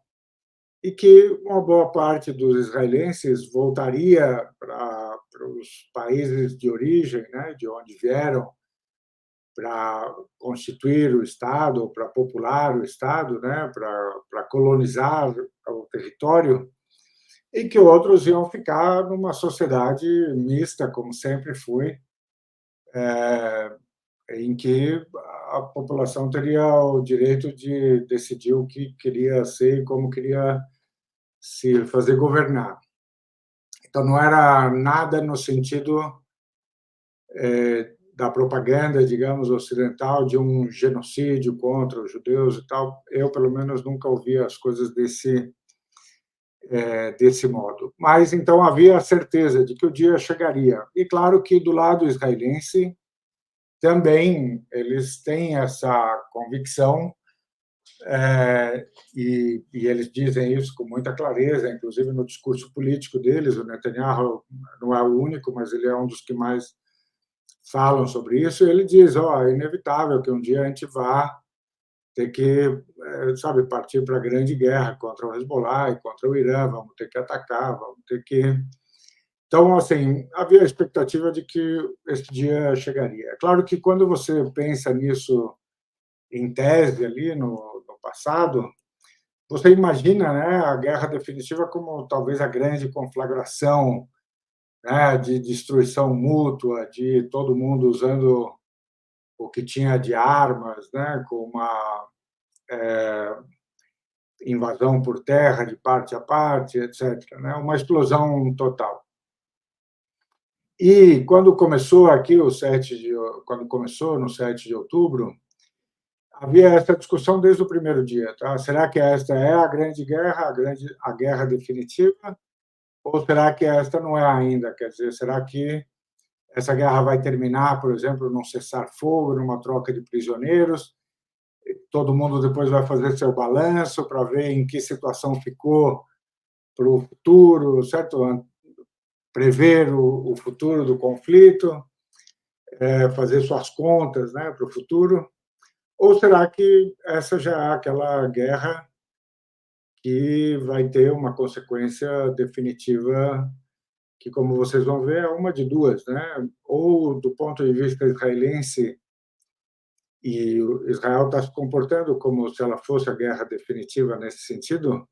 e que uma boa parte dos israelenses voltaria para os países de origem, né, de onde vieram, para constituir o Estado, para popular o Estado, né, para colonizar o território, e que outros iam ficar numa sociedade mista, como sempre foi, em que a população teria o direito de decidir o que queria ser e como queria se fazer governar. Então, não era nada no sentido da propaganda, digamos, ocidental, de um genocídio contra os judeus e tal. Eu, pelo menos, nunca ouvi as coisas desse modo. Mas, então, havia a certeza de que o dia chegaria. E, claro, que do lado israelense, também eles têm essa convicção, e eles dizem isso com muita clareza, inclusive no discurso político deles. O Netanyahu não é o único, mas ele é um dos que mais falam sobre isso. E ele diz: ó, é inevitável que um dia a gente vá ter que, sabe, partir para a grande guerra contra o Hezbollah e contra o Irã, vamos ter que atacar, vamos ter que. Então, assim, havia a expectativa de que esse dia chegaria. É claro que quando você pensa nisso em tese ali no passado, você imagina, né, a guerra definitiva como talvez a grande conflagração, né, de destruição mútua, de todo mundo usando o que tinha de armas, né, com uma invasão por terra de parte a parte, etc., né, uma explosão total. E quando começou aqui quando começou no 7 de outubro, havia essa discussão desde o primeiro dia, tá? Será que esta é a grande guerra, a guerra definitiva, ou será que esta não é ainda? Quer dizer, será que essa guerra vai terminar, por exemplo, num cessar-fogo, numa troca de prisioneiros? Todo mundo depois vai fazer seu balanço para ver em que situação ficou para o futuro, certo? Prever o futuro do conflito, fazer suas contas, né, para o futuro. Ou será que essa já é aquela guerra que vai ter uma consequência definitiva que, como vocês vão ver, é uma de duas, né? Ou do ponto de vista israelense, e Israel está se comportando como se ela fosse a guerra definitiva nesse sentido,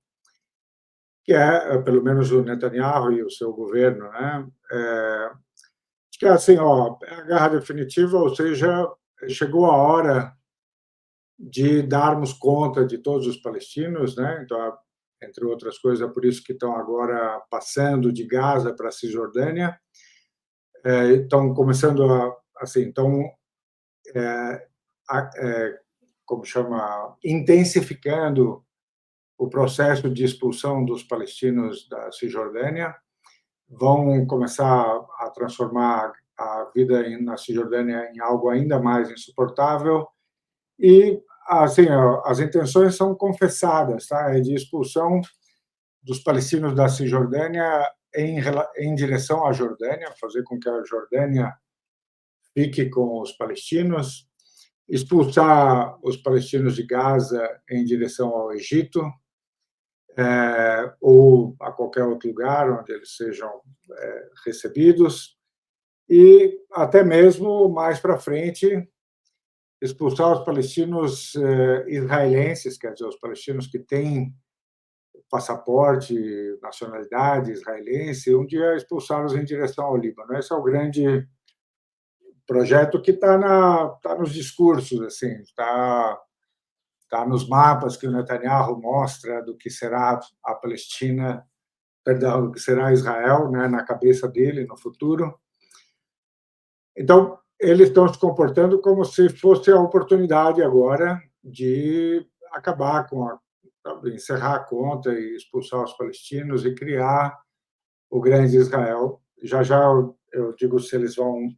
que é, pelo menos o Netanyahu e o seu governo, né? Que é assim, ó, é a guerra definitiva, ou seja, chegou a hora de darmos conta de todos os palestinos, né? Então, entre outras coisas, é por isso que estão agora passando de Gaza para a Cisjordânia, estão começando a, assim, estão, como chama, intensificando o processo de expulsão dos palestinos da Cisjordânia, vão começar a transformar a vida na Cisjordânia em algo ainda mais insuportável e, assim, as intenções são confessadas, tá? É de expulsão dos palestinos da Cisjordânia em direção à Jordânia, fazer com que a Jordânia fique com os palestinos, expulsar os palestinos de Gaza em direção ao Egito, ou a qualquer outro lugar onde eles sejam recebidos, e até mesmo mais para frente expulsar os palestinos israelenses, quer dizer, os palestinos que têm passaporte, nacionalidade israelense, um dia expulsá-los em direção ao Líbano. Esse é o grande projeto que tá nos discursos, assim, tá nos mapas que o Netanyahu mostra do que será a Palestina, perdão, do que será Israel, né, na cabeça dele no futuro. Então, eles estão se comportando como se fosse a oportunidade agora de acabar com encerrar a conta e expulsar os palestinos e criar o grande Israel. Já já eu digo se eles vão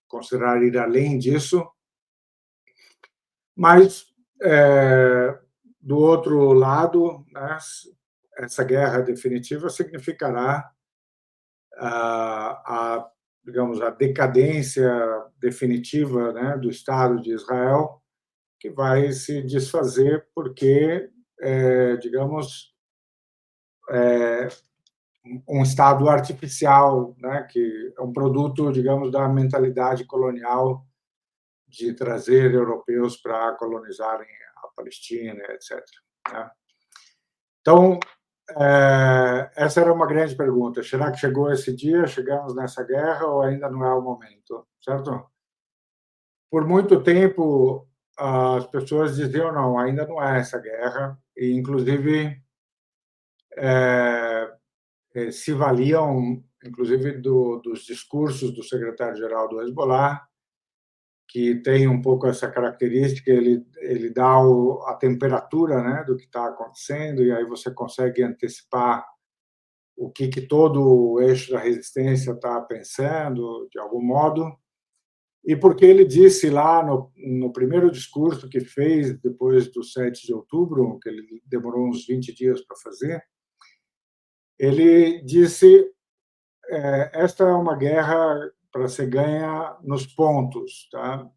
considerar ir além disso, mas do outro lado, né, essa guerra definitiva significará a digamos a decadência definitiva, né, do Estado de Israel, que vai se desfazer porque digamos um Estado artificial, né, que é um produto, digamos, da mentalidade colonial de trazer europeus para colonizarem a Palestina, etc. Né? Então, essa era uma grande pergunta. Será que chegou esse dia? Chegamos nessa guerra ou ainda não é o momento? Certo? Por muito tempo, as pessoas diziam não, ainda não é essa guerra, e inclusive se valiam, inclusive, dos discursos do secretário-geral do Hezbollah, que tem um pouco essa característica, ele dá a temperatura, né, do que está acontecendo, e aí você consegue antecipar o que todo o eixo da resistência está pensando, de algum modo, e porque ele disse lá no primeiro discurso que fez depois do 7 de outubro, que ele demorou uns 20 dias para fazer, ele disse: esta é uma guerra para ser ganha nos pontos, tá?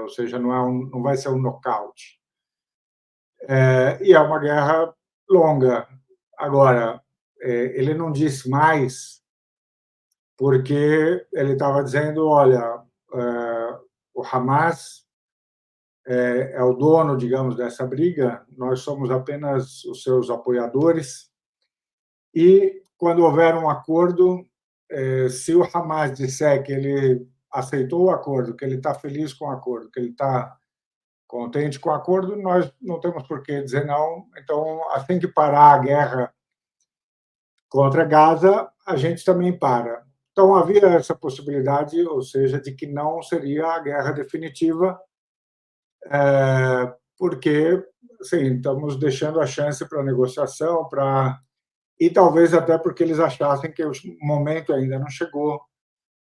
Ou seja, não vai ser um nocaute. E é uma guerra longa. Agora, ele não disse mais porque ele estava dizendo, olha, o Hamas é o dono, digamos, dessa briga, nós somos apenas os seus apoiadores, e quando houver um acordo, se o Hamas disser que ele aceitou o acordo, que ele está feliz com o acordo, que ele está contente com o acordo, nós não temos por que dizer não. Então, assim que parar a guerra contra Gaza, a gente também para. Então, havia essa possibilidade, ou seja, de que não seria a guerra definitiva, porque, assim, estamos deixando a chance para negociação, e talvez até porque eles achassem que o momento ainda não chegou,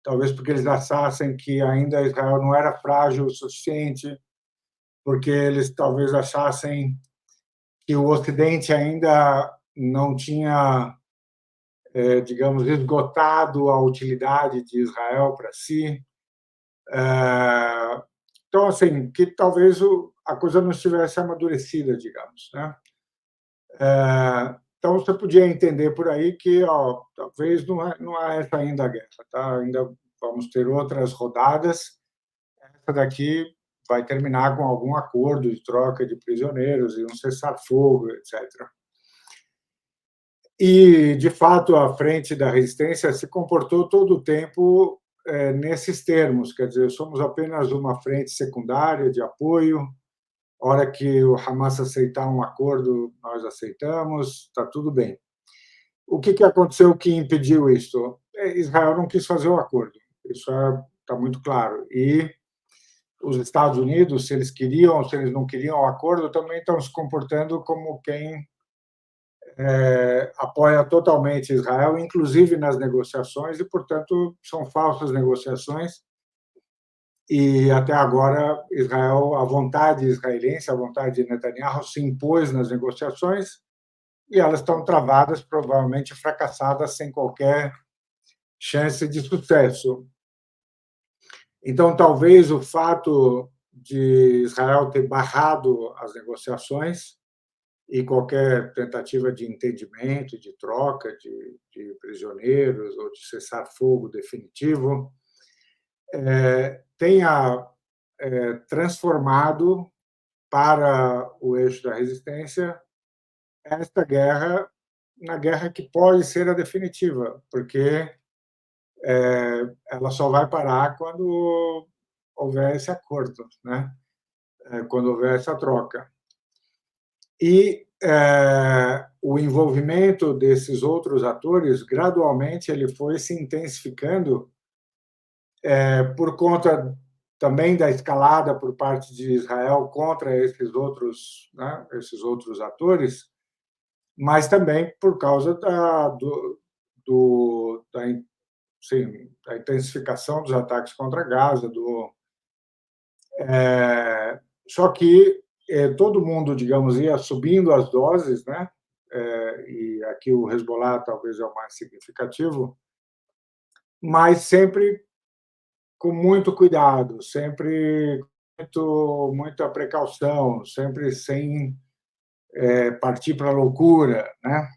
talvez porque eles achassem que ainda Israel não era frágil o suficiente, porque eles talvez achassem que o Ocidente ainda não tinha, digamos, esgotado a utilidade de Israel para si. Então, assim, que talvez a coisa não estivesse amadurecida, digamos, né? Então, você podia entender por aí que, ó, talvez não é essa ainda a guerra, tá? Ainda vamos ter outras rodadas. Essa daqui vai terminar com algum acordo de troca de prisioneiros e um cessar-fogo, etc. E, de fato, a frente da resistência se comportou todo o tempo nesses termos, quer dizer, somos apenas uma frente secundária de apoio. A hora que o Hamas aceitar um acordo, nós aceitamos, está tudo bem. O que aconteceu que impediu isso? Israel não quis fazer o acordo, isso está muito claro. E os Estados Unidos, se eles queriam, se eles não queriam o acordo, também estão se comportando como quem apoia totalmente Israel, inclusive nas negociações, e, portanto, são falsas negociações. E, até agora, Israel, a vontade israelense, a vontade de Netanyahu, se impôs nas negociações e elas estão travadas, provavelmente fracassadas, sem qualquer chance de sucesso. Então, talvez o fato de Israel ter barrado as negociações e qualquer tentativa de entendimento, de troca de prisioneiros ou de cessar-fogo definitivo tenha transformado para o eixo da resistência esta guerra na guerra que pode ser a definitiva, porque ela só vai parar quando houver esse acordo, né? Quando houver essa troca. E o envolvimento desses outros atores, gradualmente, ele foi se intensificando por conta também da escalada por parte de Israel contra esses outros, né, esses outros atores, mas também por causa sim, da intensificação dos ataques contra Gaza, só que todo mundo, digamos, ia subindo as doses, né? E aqui o Hezbollah talvez é o mais significativo, mas sempre com muito cuidado, sempre muita precaução, sempre sem partir para a loucura, né?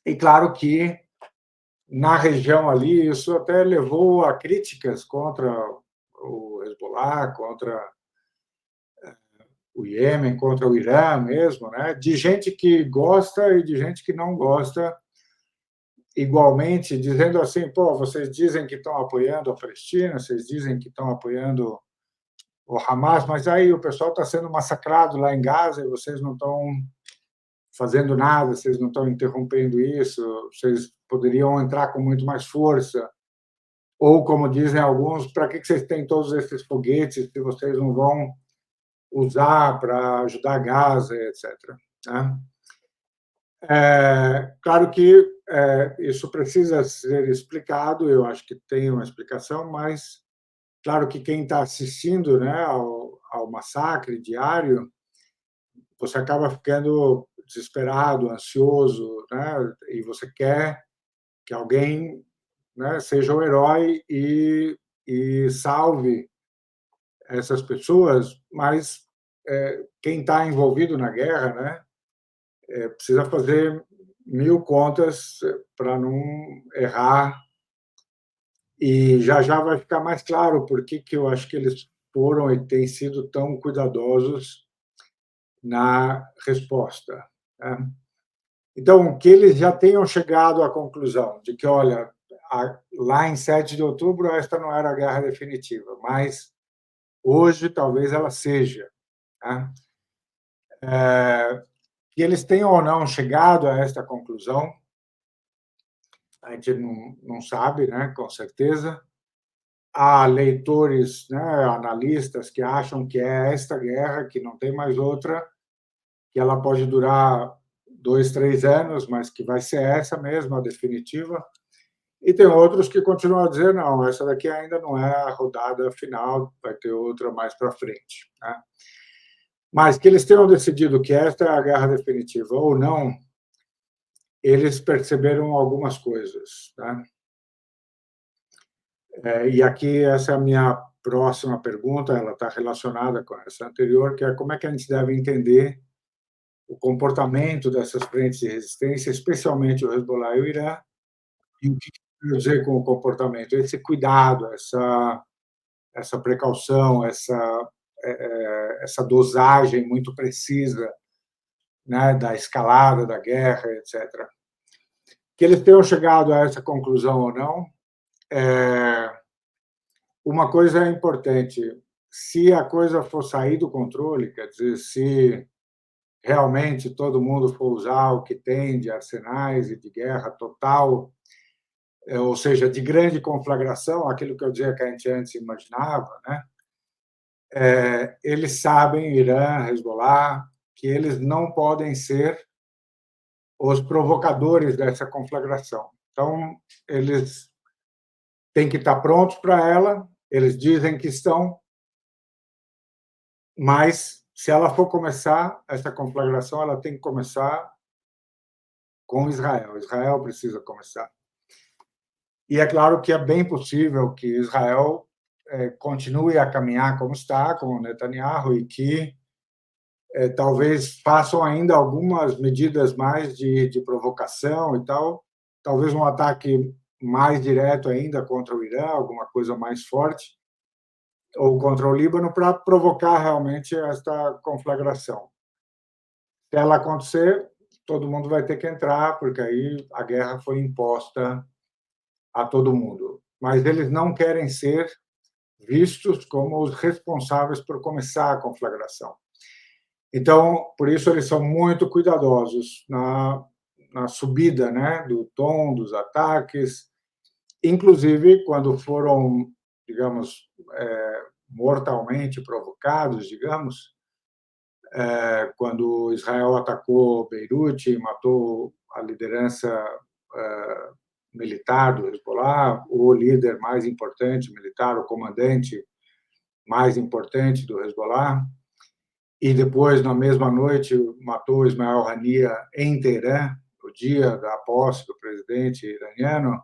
E claro que na região ali isso até levou a críticas contra o Hezbollah, contra o Iêmen, contra o Irã mesmo, né? De gente que gosta e de gente que não gosta igualmente, dizendo assim, pô, vocês dizem que estão apoiando a Palestina, vocês dizem que estão apoiando o Hamas, mas aí o pessoal está sendo massacrado lá em Gaza e vocês não estão fazendo nada, vocês não estão interrompendo isso, vocês poderiam entrar com muito mais força. Ou, como dizem alguns, para que vocês têm todos esses foguetes se vocês não vão usar para ajudar Gaza, etc. Né? Claro que isso precisa ser explicado, eu acho que tem uma explicação, mas claro que quem está assistindo, né, ao massacre diário, você acaba ficando desesperado, ansioso, né, e você quer que alguém, né, seja o herói e salve essas pessoas, mas quem está envolvido na guerra, né, precisa fazer mil contas para não errar. E já já vai ficar mais claro por que eu acho que eles foram e têm sido tão cuidadosos na resposta. Né? Então, que eles já tenham chegado à conclusão de que, olha, lá em 7 de outubro, esta não era a guerra definitiva, mas hoje talvez ela seja. Né? Que eles tenham ou não chegado a esta conclusão, a gente não sabe, né, com certeza. Há leitores, né, analistas que acham que é esta guerra, que não tem mais outra, que ela pode durar 2, 3 anos, mas que vai ser essa mesmo, a definitiva. E tem outros que continuam a dizer, não, essa daqui ainda não é a rodada final, vai ter outra mais para frente. Né? Mas que eles tenham decidido que esta é a guerra definitiva ou não, eles perceberam algumas coisas. Né? E aqui essa é a minha próxima pergunta, ela está relacionada com essa anterior, que é como é que a gente deve entender o comportamento dessas frentes de resistência, especialmente o Hezbollah e o Irã. E o que quer dizer com o comportamento? Esse cuidado, essa precaução, essa dosagem muito precisa, né, da escalada da guerra, etc. Que eles tenham chegado a essa conclusão ou não, uma coisa é importante: se a coisa for sair do controle, quer dizer, se realmente todo mundo for usar o que tem de arsenais e de guerra total, ou seja, de grande conflagração, aquilo que eu dizia que a gente antes imaginava, né? Eles sabem, Irã, Hezbollah, que eles não podem ser os provocadores dessa conflagração. Então, eles têm que estar prontos para ela, eles dizem que estão, mas se ela for começar, essa conflagração, ela tem que começar com Israel. Israel precisa começar. E é claro que é bem possível que Israel continue a caminhar como está, com o Netanyahu, e que talvez façam ainda algumas medidas mais de provocação e tal, talvez um ataque mais direto ainda contra o Irã, alguma coisa mais forte, ou contra o Líbano, para provocar realmente esta conflagração. Se ela acontecer, todo mundo vai ter que entrar, porque aí a guerra foi imposta a todo mundo. Mas eles não querem ser vistos como os responsáveis por começar a conflagração. Então, por isso, eles são muito cuidadosos na subida, né, do tom dos ataques, inclusive quando foram, digamos, mortalmente provocados, digamos, quando Israel atacou Beirute e matou a liderança militar do Hezbollah, o líder mais importante militar, o comandante mais importante do Hezbollah, e depois, na mesma noite, matou Ismael Haniyeh em Teherã, no dia da posse do presidente iraniano.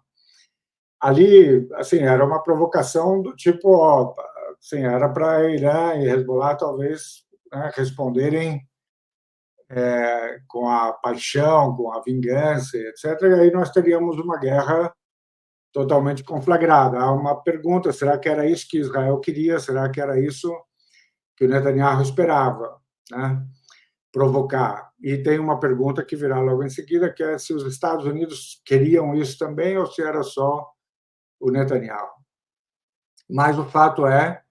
Ali, assim, era uma provocação do tipo, ó, assim, era para Irã e Hezbollah talvez, né, responderem com a paixão, com a vingança, etc. E aí nós teríamos uma guerra totalmente conflagrada. Há uma pergunta: será que era isso que Israel queria? Será que era isso que o Netanyahu esperava, né? Provocar? E tem uma pergunta que virá logo em seguida, que é se os Estados Unidos queriam isso também ou se era só o Netanyahu. Mas o fato é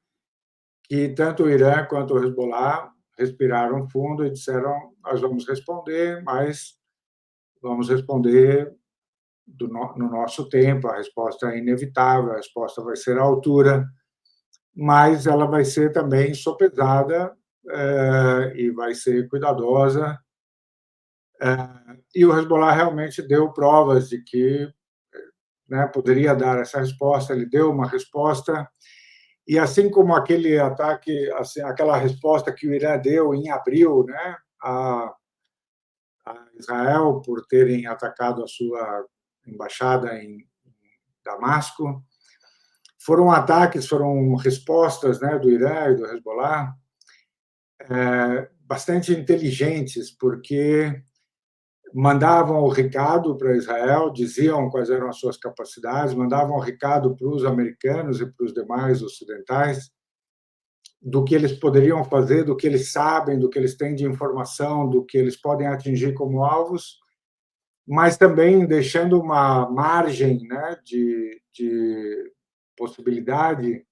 que tanto o Irã quanto o Hezbollah respiraram fundo e disseram: nós vamos responder, mas vamos responder no nosso tempo, a resposta é inevitável, a resposta vai ser à altura, mas ela vai ser também sopesada e vai ser cuidadosa. E o Hezbollah realmente deu provas de que, né, poderia dar essa resposta, ele deu uma resposta, e assim como aquele ataque, assim, aquela resposta que o Irã deu em abril, né, a Israel por terem atacado a sua embaixada em Damasco, foram ataques, foram respostas, né, do Irã e do Hezbollah bastante inteligentes, porque mandavam o recado para Israel, diziam quais eram as suas capacidades, mandavam o recado para os americanos e para os demais ocidentais do que eles poderiam fazer, do que eles sabem, do que eles têm de informação, do que eles podem atingir como alvos, mas também deixando uma margem, né, de possibilidade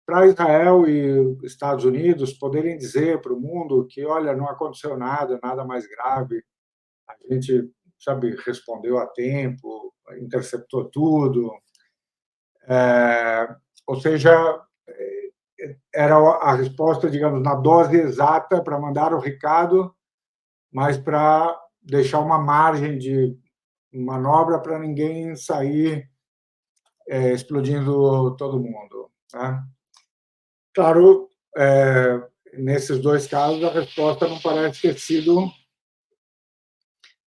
para Israel e Estados Unidos poderem dizer para o mundo que, olha, não aconteceu nada, nada mais grave, a gente, sabe, respondeu a tempo, interceptou tudo. Ou seja, era a resposta, digamos, na dose exata para mandar o recado, mas para deixar uma margem de manobra para ninguém sair explodindo todo mundo, né? Claro, nesses dois casos, a resposta não parece ter sido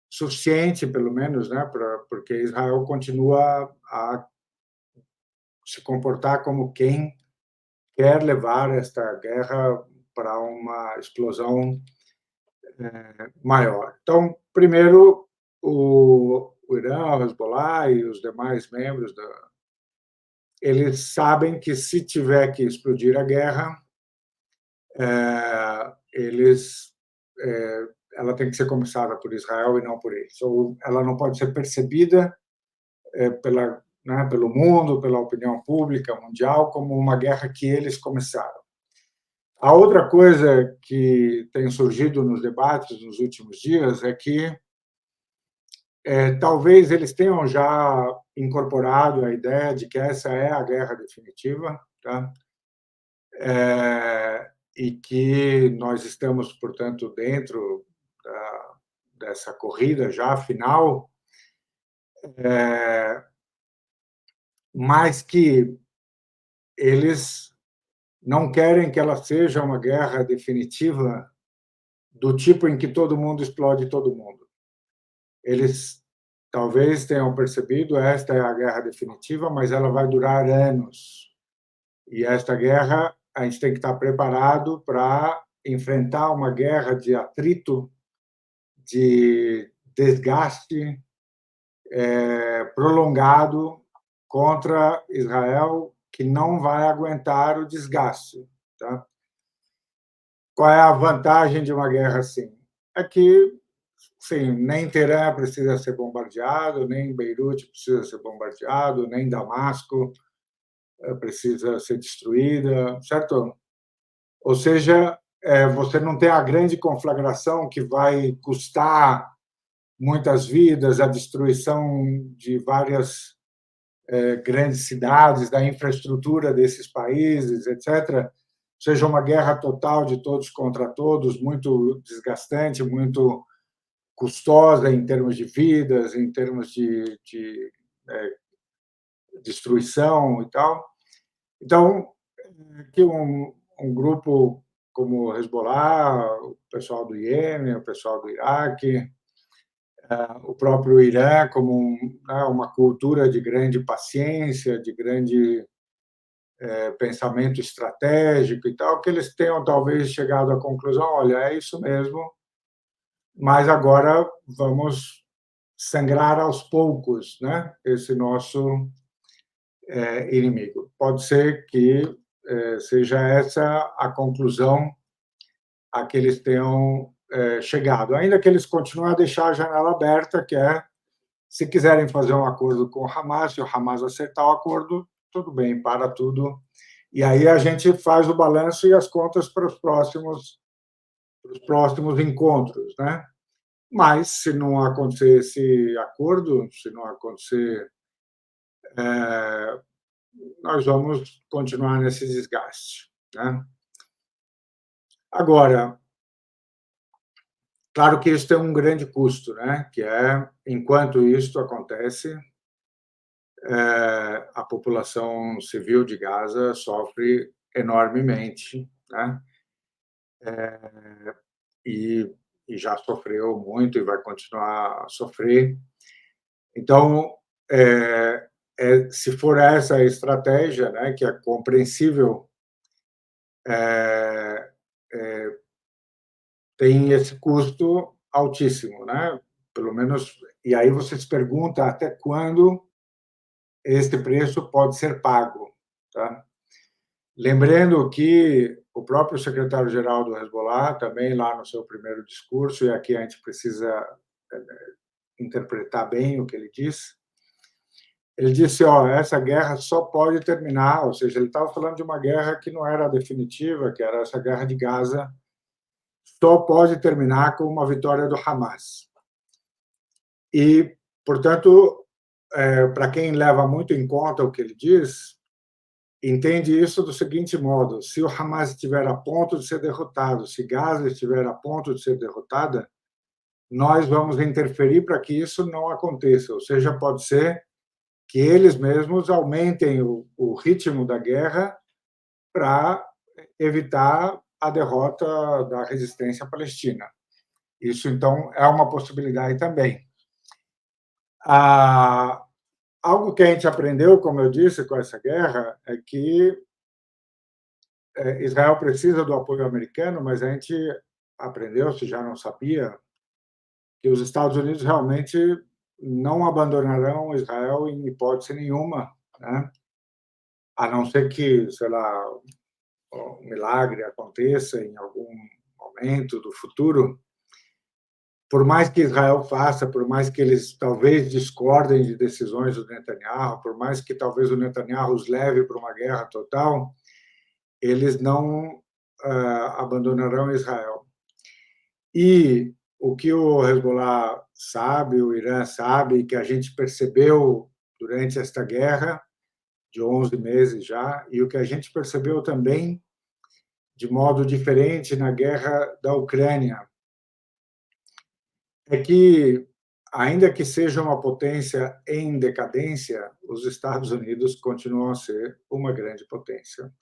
suficiente, pelo menos, né, porque Israel continua a se comportar como quem quer levar esta guerra para uma explosão maior. Então, primeiro, o Irã, o Hezbollah e os demais membros eles sabem que se tiver que explodir a guerra, eles ela tem que ser começada por Israel e não por eles. Ou ela não pode ser percebida pelo mundo, pela opinião pública mundial, como uma guerra que eles começaram. A outra coisa que tem surgido nos debates nos últimos dias é que talvez eles tenham já incorporado a ideia de que essa é a guerra definitiva, tá? E que nós estamos, portanto, dentro dessa corrida já final, mas que eles não querem que ela seja uma guerra definitiva do tipo em que todo mundo explode todo mundo. Eles talvez tenham percebido esta é a guerra definitiva, mas ela vai durar anos. E esta guerra a gente tem que estar preparado para enfrentar uma guerra de atrito, de desgaste prolongado contra Israel, que não vai aguentar o desgaste. Tá? Qual é a vantagem de uma guerra assim? É que, sim, nem Teherã precisa ser bombardeado, nem Beirute precisa ser bombardeado, nem Damasco precisa ser destruída, certo? Ou seja, você não tem a grande conflagração que vai custar muitas vidas, a destruição de várias grandes cidades, da infraestrutura desses países, etc. Seja uma guerra total de todos contra todos, muito desgastante, muito custosa em termos de vidas, em termos de destruição e tal. Então, que um grupo como o Hezbollah, o pessoal do Iêmen, o pessoal do Iraque, o próprio Irã, como uma cultura de grande paciência, de grande pensamento estratégico e tal, que eles tenham talvez chegado à conclusão: olha, é isso mesmo, mas agora vamos sangrar aos poucos, né, esse nosso inimigo. Pode ser que seja essa a conclusão a que eles tenham chegado, ainda que eles continuem a deixar a janela aberta, que é, se quiserem fazer um acordo com o Hamas, se o Hamas aceitar o acordo, tudo bem, para tudo. E aí a gente faz o balanço e as contas para os próximos encontros, né? Mas, se não acontecer esse acordo, se não acontecer, nós vamos continuar nesse desgaste, né? Agora, claro que isso tem um grande custo, né? Que é, enquanto isso acontece, a população civil de Gaza sofre enormemente, né? E, e já sofreu muito e vai continuar a sofrer. Então, se for essa a estratégia, né, que é compreensível, tem esse custo altíssimo, né? Pelo menos, e aí você se pergunta até quando este preço pode ser pago, tá? Lembrando que o próprio secretário-geral do Hezbollah, também lá no seu primeiro discurso, e aqui a gente precisa interpretar bem o que ele disse, ele disse: ó, essa guerra só pode terminar, ou seja, ele estava falando de uma guerra que não era definitiva, que era essa guerra de Gaza, só pode terminar com uma vitória do Hamas. E, portanto, para quem leva muito em conta o que ele diz, entende isso do seguinte modo: se o Hamas estiver a ponto de ser derrotado, se Gaza estiver a ponto de ser derrotada, nós vamos interferir para que isso não aconteça. Ou seja, pode ser que eles mesmos aumentem o ritmo da guerra para evitar a derrota da resistência palestina. Isso, então, é uma possibilidade também. Algo que a gente aprendeu, como eu disse, com essa guerra, é que Israel precisa do apoio americano, mas a gente aprendeu, se já não sabia, que os Estados Unidos realmente não abandonarão Israel em hipótese nenhuma, né? A não ser que, sei lá, um milagre aconteça em algum momento do futuro. Por mais que Israel faça, por mais que eles talvez discordem de decisões do Netanyahu, por mais que talvez o Netanyahu os leve para uma guerra total, eles não abandonarão Israel. E o que o Hezbollah sabe, o Irã sabe, que a gente percebeu durante esta guerra de 11 meses já, e o que a gente percebeu também de modo diferente na guerra da Ucrânia, é que, ainda que seja uma potência em decadência, os Estados Unidos continuam a ser uma grande potência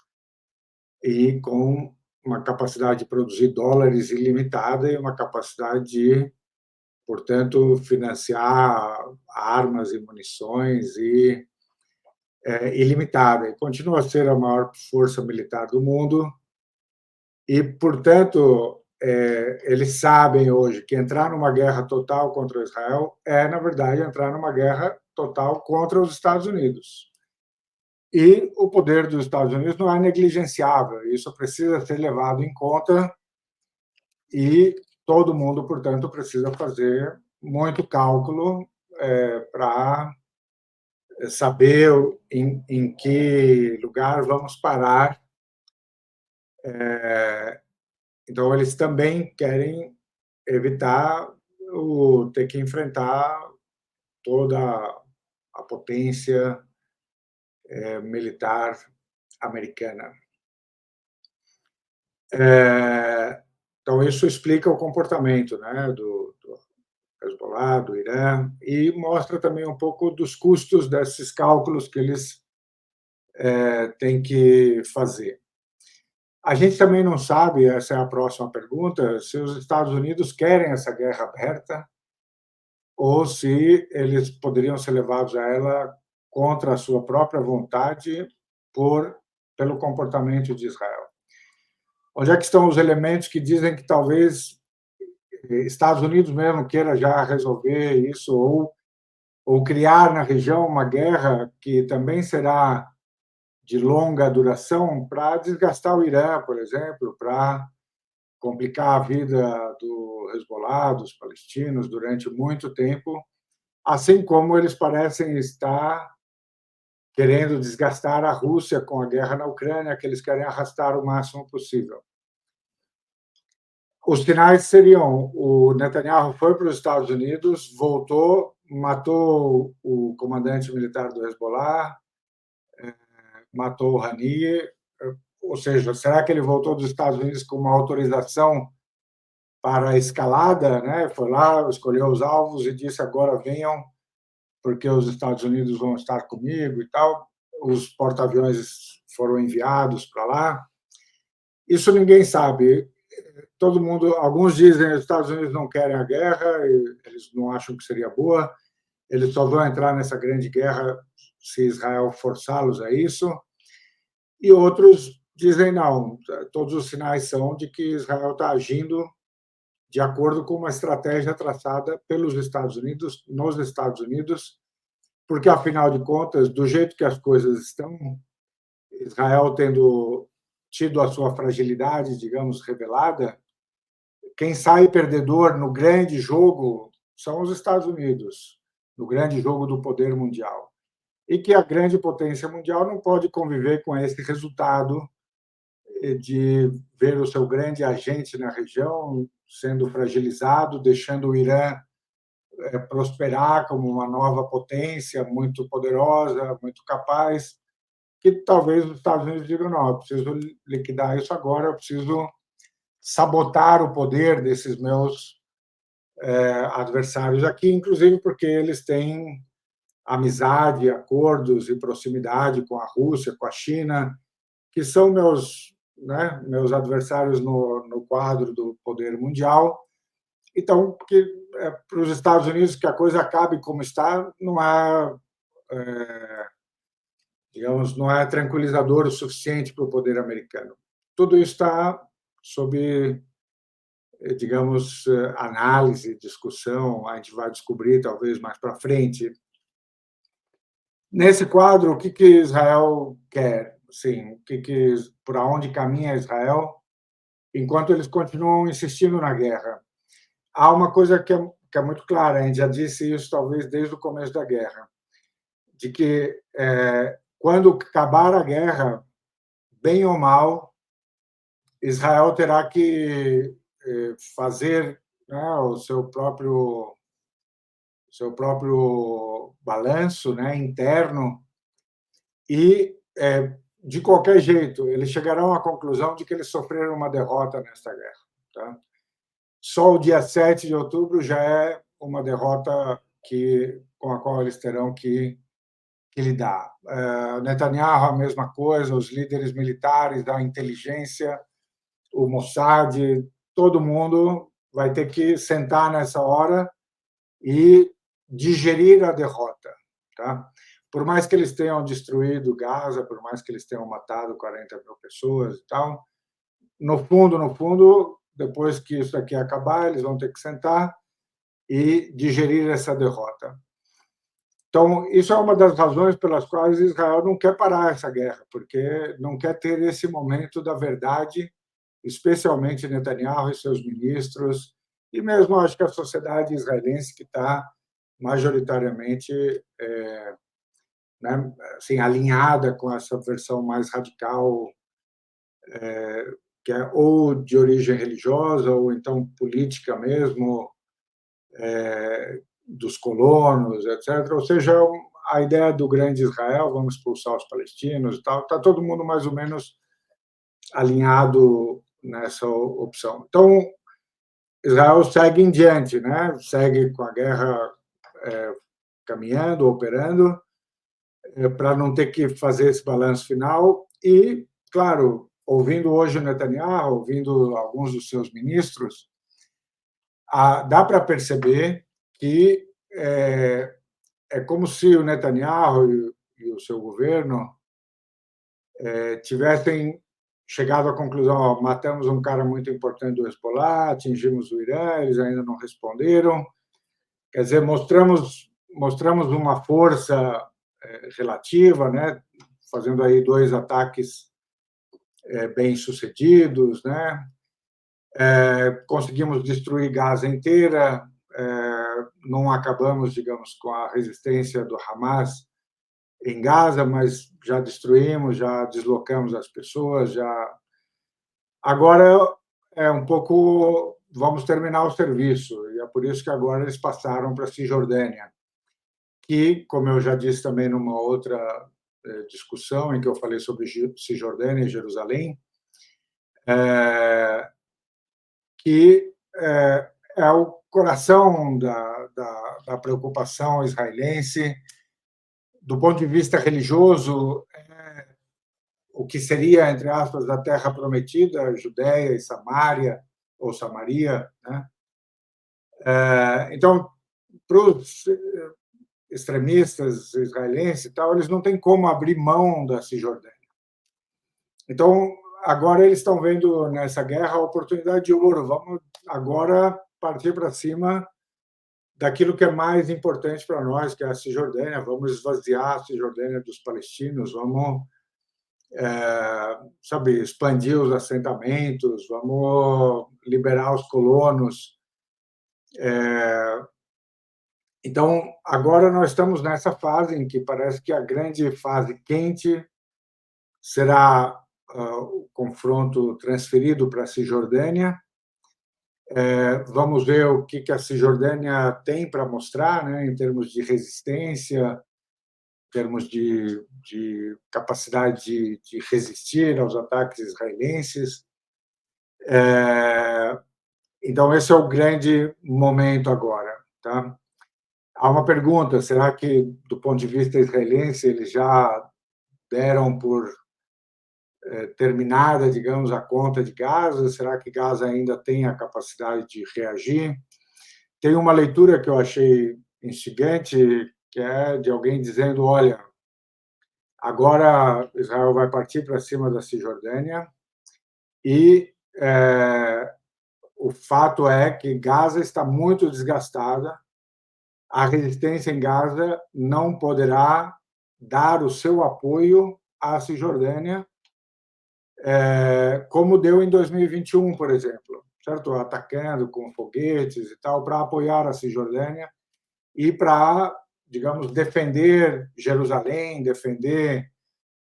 e com uma capacidade de produzir dólares ilimitada e uma capacidade de, portanto, financiar armas e munições ilimitada. E continua a ser a maior força militar do mundo e, portanto, eles sabem hoje que entrar numa guerra total contra Israel é, na verdade, entrar numa guerra total contra os Estados Unidos. E o poder dos Estados Unidos não é negligenciável, isso precisa ser levado em conta e todo mundo, portanto, precisa fazer muito cálculo para saber em que lugar vamos parar. Então, eles também querem evitar ter que enfrentar toda a potência militar americana. Então, isso explica o comportamento, né, do Hezbollah, do Irã, e mostra também um pouco dos custos desses cálculos que eles têm que fazer. A gente também não sabe, essa é a próxima pergunta, se os Estados Unidos querem essa guerra aberta ou se eles poderiam ser levados a ela contra a sua própria vontade pelo comportamento de Israel. Onde é que estão os elementos que dizem que talvez Estados Unidos mesmo queira já resolver isso ou criar na região uma guerra que também será de longa duração para desgastar o Irã, por exemplo, para complicar a vida do Hezbollah, dos palestinos, durante muito tempo, assim como eles parecem estar querendo desgastar a Rússia com a guerra na Ucrânia, que eles querem arrastar o máximo possível. Os sinais seriam: o Netanyahu foi para os Estados Unidos, voltou, matou o comandante militar do Hezbollah, matou o Haniyeh, ou seja, será que ele voltou dos Estados Unidos com uma autorização para a escalada, né? Foi lá, escolheu os alvos e disse: agora venham, porque os Estados Unidos vão estar comigo e tal. Os porta-aviões foram enviados para lá. Isso ninguém sabe. Todo mundo, alguns dizem que os Estados Unidos não querem a guerra, eles não acham que seria boa, eles só vão entrar nessa grande guerra se Israel forçá-los a isso. E outros dizem não, todos os sinais são de que Israel está agindo de acordo com uma estratégia traçada pelos Estados Unidos, nos Estados Unidos, porque, afinal de contas, do jeito que as coisas estão, Israel tendo tido a sua fragilidade, digamos, revelada, quem sai perdedor no grande jogo são os Estados Unidos, no grande jogo do poder mundial. E que a grande potência mundial não pode conviver com esse resultado de ver o seu grande agente na região sendo fragilizado, deixando o Irã prosperar como uma nova potência muito poderosa, muito capaz, que talvez os Estados Unidos digam: não, eu preciso liquidar isso agora, eu preciso sabotar o poder desses meus adversários aqui, inclusive porque eles têm amizade, acordos e proximidade com a Rússia, com a China, que são meus adversários no quadro do poder mundial. Então, para os Estados Unidos que a coisa acabe como está, digamos, não é tranquilizador o suficiente para o poder americano. Tudo isso está sob digamos, análise, discussão, a gente vai descobrir talvez mais para frente. Nesse quadro, o que que Israel quer? Assim, para onde caminha Israel, enquanto eles continuam insistindo na guerra? Há uma coisa que é muito clara, a gente já disse isso talvez desde o começo da guerra, de que quando acabar a guerra, bem ou mal, Israel terá que fazer, né, o seu próprio balanço, né, interno e de qualquer jeito eles chegarão à conclusão de que eles sofreram uma derrota nesta guerra. Tá? Só o dia 7 de outubro já é uma derrota com a qual eles terão que lidar. Netanyahu, a mesma coisa, os líderes militares, da inteligência, o Mossad, todo mundo vai ter que sentar nessa hora e digerir a derrota. Tá? Por mais que eles tenham destruído Gaza, por mais que eles tenham matado 40 mil pessoas e tal, no fundo, depois que isso aqui acabar, eles vão ter que sentar e digerir essa derrota. Então, isso é uma das razões pelas quais Israel não quer parar essa guerra, porque não quer ter esse momento da verdade, especialmente Netanyahu e seus ministros, e mesmo acho que a sociedade israelense que está majoritariamente né, assim, alinhada com essa versão mais radical, que é ou de origem religiosa ou então política mesmo, dos colonos, etc. Ou seja, a ideia do grande Israel, vamos expulsar os palestinos e tal, está todo mundo mais ou menos alinhado nessa opção. Então, Israel segue em diante, né? Segue com a guerra caminhando, operando, para não ter que fazer esse balanço final e, claro, ouvindo hoje o Netanyahu, ouvindo alguns dos seus ministros, dá para perceber que é como se o Netanyahu e o seu governo tivessem chegado à conclusão: ó, matamos um cara muito importante do Hezbollah, atingimos o Irã, eles ainda não responderam. Quer dizer, mostramos uma força relativa, né? Fazendo aí 2 ataques bem-sucedidos, né? Conseguimos destruir Gaza inteira, não acabamos, digamos, com a resistência do Hamas em Gaza, mas já destruímos, já deslocamos as pessoas, já. Agora é um pouco vamos terminar o serviço, e é por isso que agora eles passaram para a Cisjordânia, que, como eu já disse também numa outra discussão em que eu falei sobre Cisjordânia e Jerusalém, que é o coração da preocupação israelense. Do ponto de vista religioso, o que seria, entre aspas, a terra prometida, Judéia e Samária, ou Samaria. Né? Então, para os extremistas israelenses e tal, eles não têm como abrir mão da Cisjordânia. Então, agora eles estão vendo nessa guerra a oportunidade de ouro. Vamos agora partir para cima daquilo que é mais importante para nós, que é a Cisjordânia. Vamos esvaziar a Cisjordânia dos palestinos, vamos sabe, expandir os assentamentos, vamos liberar os colonos. Então, agora nós estamos nessa fase em que parece que a grande fase quente será o confronto transferido para a Cisjordânia. Vamos ver o que a Cisjordânia tem para mostrar, né, em termos de resistência, em termos de capacidade de resistir aos ataques israelenses. Então, esse é o grande momento agora. Tá? Há uma pergunta: será que, do ponto de vista israelense, eles já deram por terminada, digamos, a conta de Gaza? Será que Gaza ainda tem a capacidade de reagir? Tem uma leitura que eu achei instigante, que é de alguém dizendo: olha, agora Israel vai partir para cima da Cisjordânia e o fato é que Gaza está muito desgastada, a resistência em Gaza não poderá dar o seu apoio à Cisjordânia, como deu em 2021, por exemplo, certo? Atacando com foguetes e tal, para apoiar a Cisjordânia e para, digamos, defender Jerusalém, defender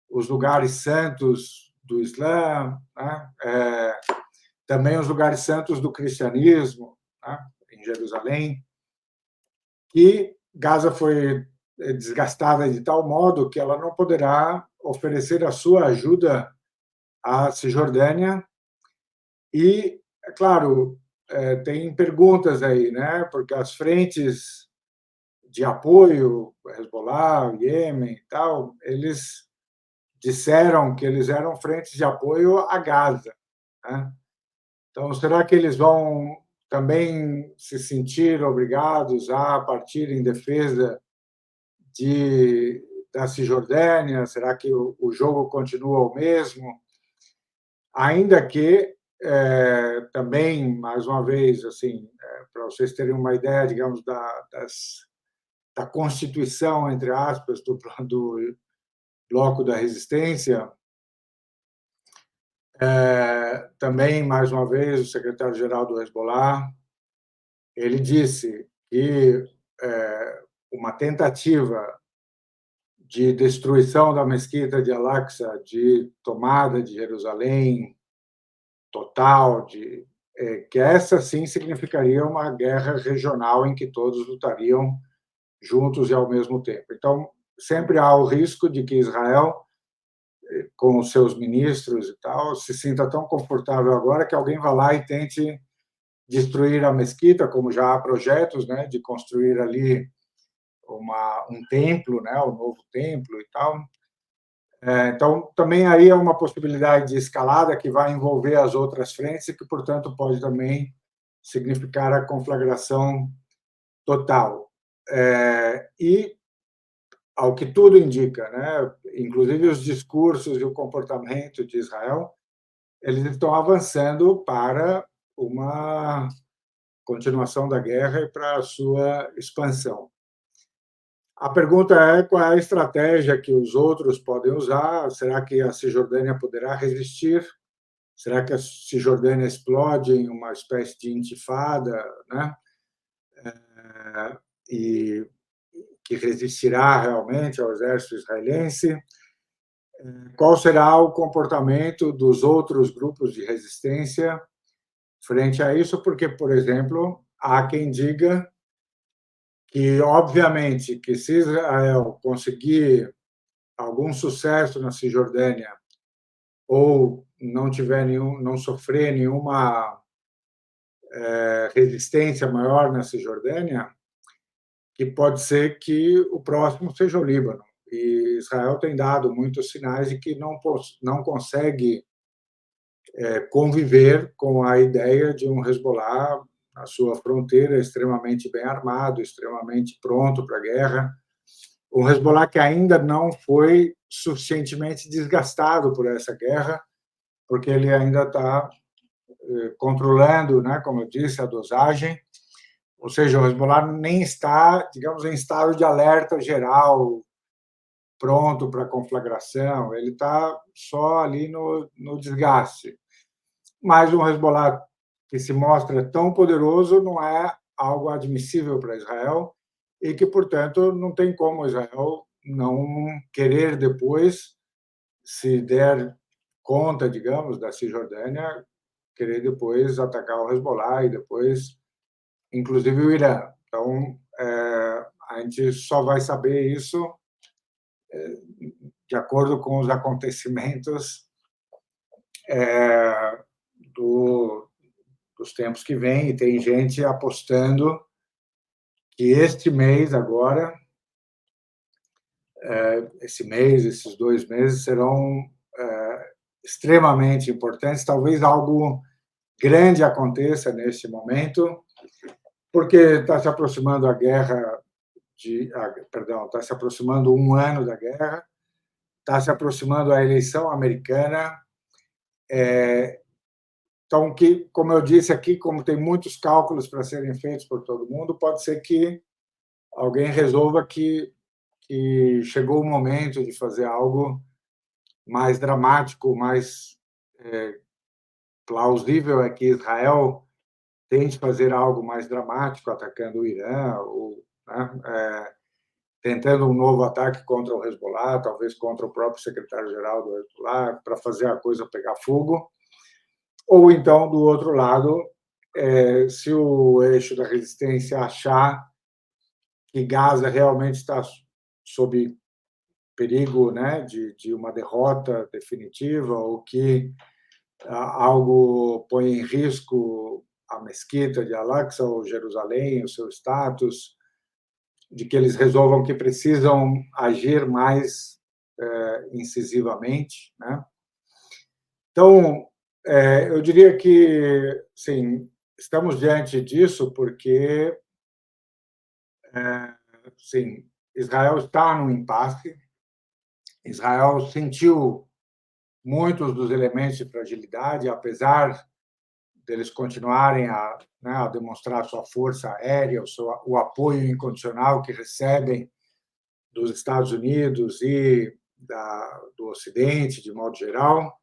os lugares santos do Islã, né? Também os lugares santos do cristianismo, né? Em Jerusalém. E Gaza foi desgastada de tal modo que ela não poderá oferecer a sua ajuda à Cisjordânia. E, é claro, tem perguntas aí, né? Porque as frentes de apoio, Hezbollah, Iêmen e tal, eles disseram que eles eram frentes de apoio a Gaza, né? Então, será que eles vão também se sentir obrigados a partir em defesa da Cisjordânia? Será que o jogo continua o mesmo? Ainda que também, mais uma vez, assim, para vocês terem uma ideia, digamos, da constituição, entre aspas, do bloco da resistência, também, mais uma vez, o secretário-geral do Hezbollah, ele disse que uma tentativa de destruição da mesquita de Al-Aqsa, de tomada de Jerusalém total, que essa sim significaria uma guerra regional em que todos lutariam juntos e ao mesmo tempo. Então, sempre há o risco de que Israel, com os seus ministros e tal, se sinta tão confortável agora que alguém vá lá e tente destruir a mesquita, como já há projetos, né, de construir ali um templo, né, o novo templo e tal. Então, também aí é uma possibilidade de escalada que vai envolver as outras frentes e que, portanto, pode também significar a conflagração total. E, ao que tudo indica, né, inclusive os discursos e o comportamento de Israel, eles estão avançando para uma continuação da guerra e para a sua expansão. A pergunta é qual é a estratégia que os outros podem usar? Será que a Cisjordânia poderá resistir? Será que a Cisjordânia explode em uma espécie de intifada, né? E que resistirá realmente ao exército israelense? Qual será o comportamento dos outros grupos de resistência frente a isso? Porque, por exemplo, há quem diga que, obviamente, que se Israel conseguir algum sucesso na Cisjordânia ou não sofrer nenhuma resistência maior na Cisjordânia, que pode ser que o próximo seja o Líbano. E Israel tem dado muitos sinais de que não consegue conviver com a ideia de um Hezbollah na sua fronteira extremamente bem armado, extremamente pronto para a guerra. Um Hezbollah que ainda não foi suficientemente desgastado por essa guerra, porque ele ainda está controlando, né, como eu disse, a dosagem. Ou seja, o Hezbollah nem está, digamos, em estado de alerta geral, pronto para conflagração, ele está só ali no desgaste. Mas um Hezbollah que se mostra tão poderoso não é algo admissível para Israel e que, portanto, não tem como Israel não querer depois, se der conta, digamos, da Cisjordânia, querer depois atacar o Hezbollah e depois, inclusive, o Irã. Então, a gente só vai saber isso de acordo com os acontecimentos dos tempos que vêm, e tem gente apostando que este mês agora, esse mês, esses 2 meses serão extremamente importantes, talvez algo grande aconteça neste momento, porque está se aproximando está se aproximando 1 ano da guerra, está se aproximando a eleição americana, Então, como eu disse aqui, como tem muitos cálculos para serem feitos por todo mundo, pode ser que alguém resolva que chegou o momento de fazer algo mais dramático, mais plausível é que Israel tente fazer algo mais dramático, atacando o Irã, ou, né, tentando um novo ataque contra o Hezbollah, talvez contra o próprio secretário-geral do Hezbollah, para fazer a coisa pegar fogo. Ou então, do outro lado, se o eixo da resistência achar que Gaza realmente está sob perigo, né, de uma derrota definitiva, ou que algo põe em risco a mesquita de Al-Aqsa ou Jerusalém, o seu status, de que eles resolvam que precisam agir mais incisivamente, né? Então, eu diria que, sim, estamos diante disso porque, sim, Israel está num impasse. Israel sentiu muitos dos elementos de fragilidade, apesar deles continuarem né, a demonstrar sua força aérea, o apoio incondicional que recebem dos Estados Unidos e do Ocidente, de modo geral.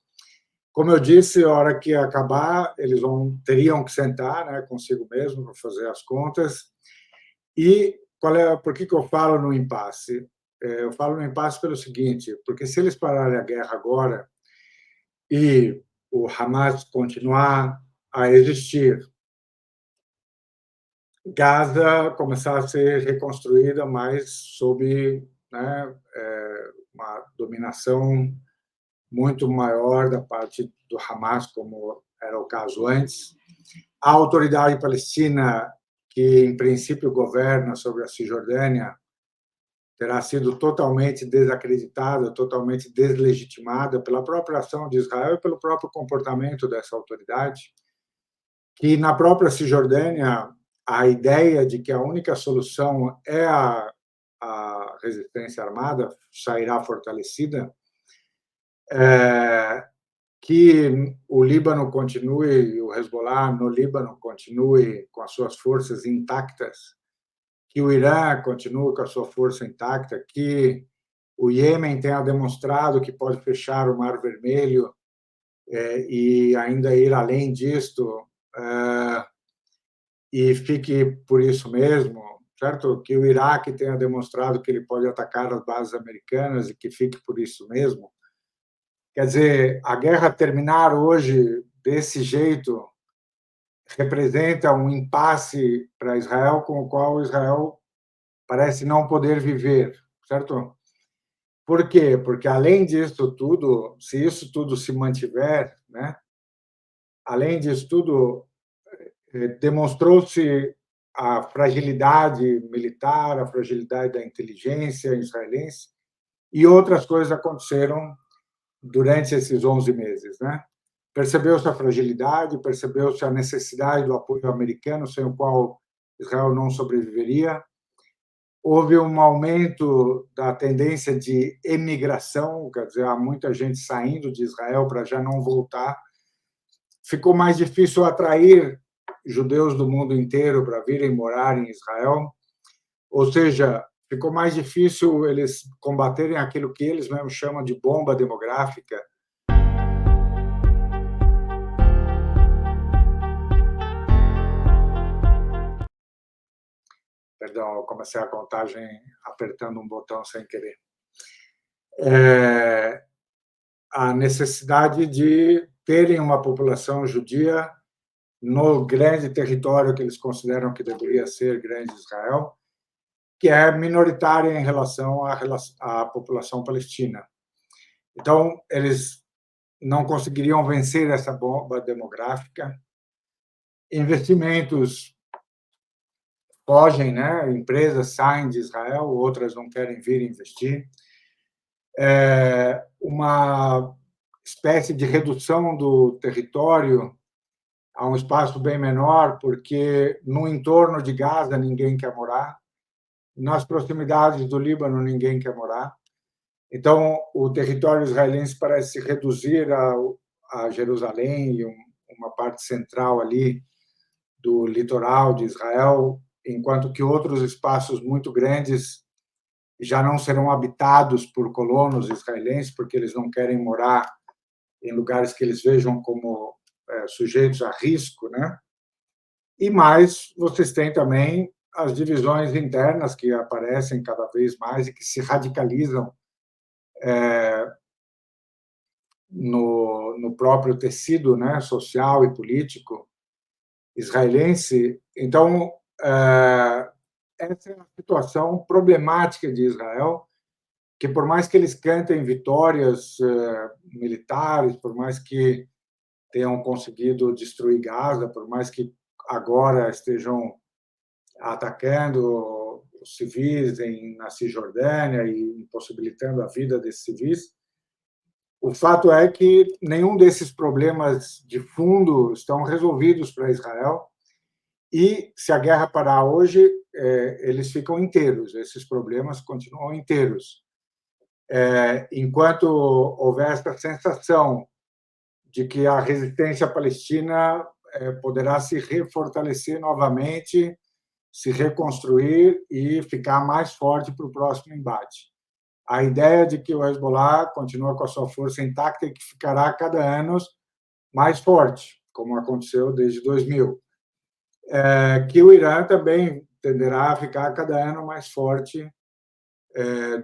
Como eu disse, a hora que acabar, eles teriam que sentar, né, consigo mesmo para fazer as contas. E por que eu falo no impasse? Eu falo no impasse pelo seguinte, porque se eles pararem a guerra agora e o Hamas continuar a existir, Gaza começar a ser reconstruída, mas sob, né, uma dominação muito maior da parte do Hamas, como era o caso antes. A autoridade palestina, que em princípio governa sobre a Cisjordânia, terá sido totalmente desacreditada, totalmente deslegitimada pela própria ação de Israel e pelo próprio comportamento dessa autoridade, que na própria Cisjordânia a ideia de que a única solução é a resistência armada sairá fortalecida, que o Líbano continue, o Hezbollah no Líbano continue com as suas forças intactas, que o Irã continue com a sua força intacta, que o Iêmen tenha demonstrado que pode fechar o Mar Vermelho e ainda ir além disto, e fique por isso mesmo, certo? Que o Iraque tenha demonstrado que ele pode atacar as bases americanas e que fique por isso mesmo. Quer dizer, a guerra terminar hoje desse jeito representa um impasse para Israel com o qual Israel parece não poder viver, certo? Por quê? Porque, além disso tudo, se isso tudo se mantiver, né? Além disso tudo, demonstrou-se a fragilidade militar, a fragilidade da inteligência israelense, e outras coisas aconteceram durante esses 11 meses, né? Percebeu-se a fragilidade, percebeu-se a necessidade do apoio americano, sem o qual Israel não sobreviveria. Houve um aumento da tendência de emigração, quer dizer, há muita gente saindo de Israel para já não voltar. Ficou mais difícil atrair judeus do mundo inteiro para virem morar em Israel, ou seja, ficou mais difícil eles combaterem aquilo que eles mesmos chamam de bomba demográfica. Perdão, eu comecei a contagem apertando um botão sem querer. A necessidade de terem uma população judia no grande território que eles consideram que deveria ser Grande Israel, que é minoritária em relação à população palestina. Então, eles não conseguiriam vencer essa bomba demográfica. Investimentos fogem, né? Empresas saem de Israel, outras não querem vir investir. Uma espécie de redução do território a um espaço bem menor, porque no entorno de Gaza ninguém quer morar, nas proximidades do Líbano ninguém quer morar. Então, o território israelense parece se reduzir a Jerusalém uma parte central ali do litoral de Israel, enquanto que outros espaços muito grandes já não serão habitados por colonos israelenses, porque eles não querem morar em lugares que eles vejam como sujeitos a risco, né? E mais, vocês têm também as divisões internas que aparecem cada vez mais e que se radicalizam no próprio tecido, né, social e político israelense. Então, essa é a situação problemática de Israel, que por mais que eles cantem vitórias militares, por mais que tenham conseguido destruir Gaza, por mais que agora estejam atacando os civis na Cisjordânia e impossibilitando a vida desses civis, o fato é que nenhum desses problemas de fundo estão resolvidos para Israel e, se a guerra parar hoje, eles ficam inteiros, esses problemas continuam inteiros. Enquanto houver essa sensação de que a resistência palestina poderá se refortalecer novamente, se reconstruir e ficar mais forte para o próximo embate. A ideia de que o Hezbollah continua com a sua força intacta e que ficará cada ano mais forte, como aconteceu desde 2000. Que o Irã também tenderá a ficar cada ano mais forte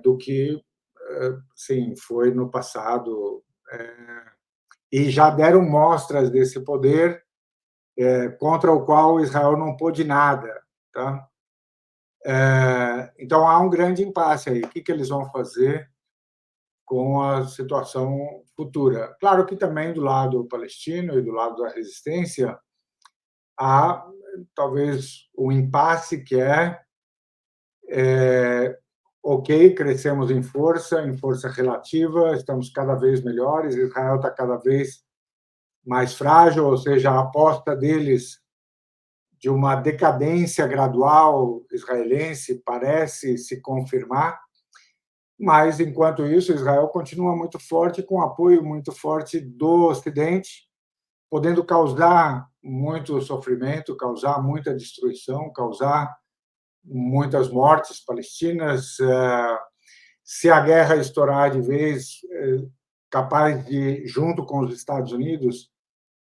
do que sim, foi no passado. E já deram mostras desse poder contra o qual Israel não pôde nada. Tá? Então, há um grande impasse aí. O que eles vão fazer com a situação futura? Claro que também do lado palestino e do lado da resistência há talvez um impasse que ok, crescemos em força relativa, estamos cada vez melhores, Israel está cada vez mais frágil, ou seja, a aposta deles de uma decadência gradual israelense parece se confirmar, mas, enquanto isso, Israel continua muito forte, com apoio muito forte do Ocidente, podendo causar muito sofrimento, causar muita destruição, causar muitas mortes palestinas. Se a guerra estourar de vez, capaz de, junto com os Estados Unidos,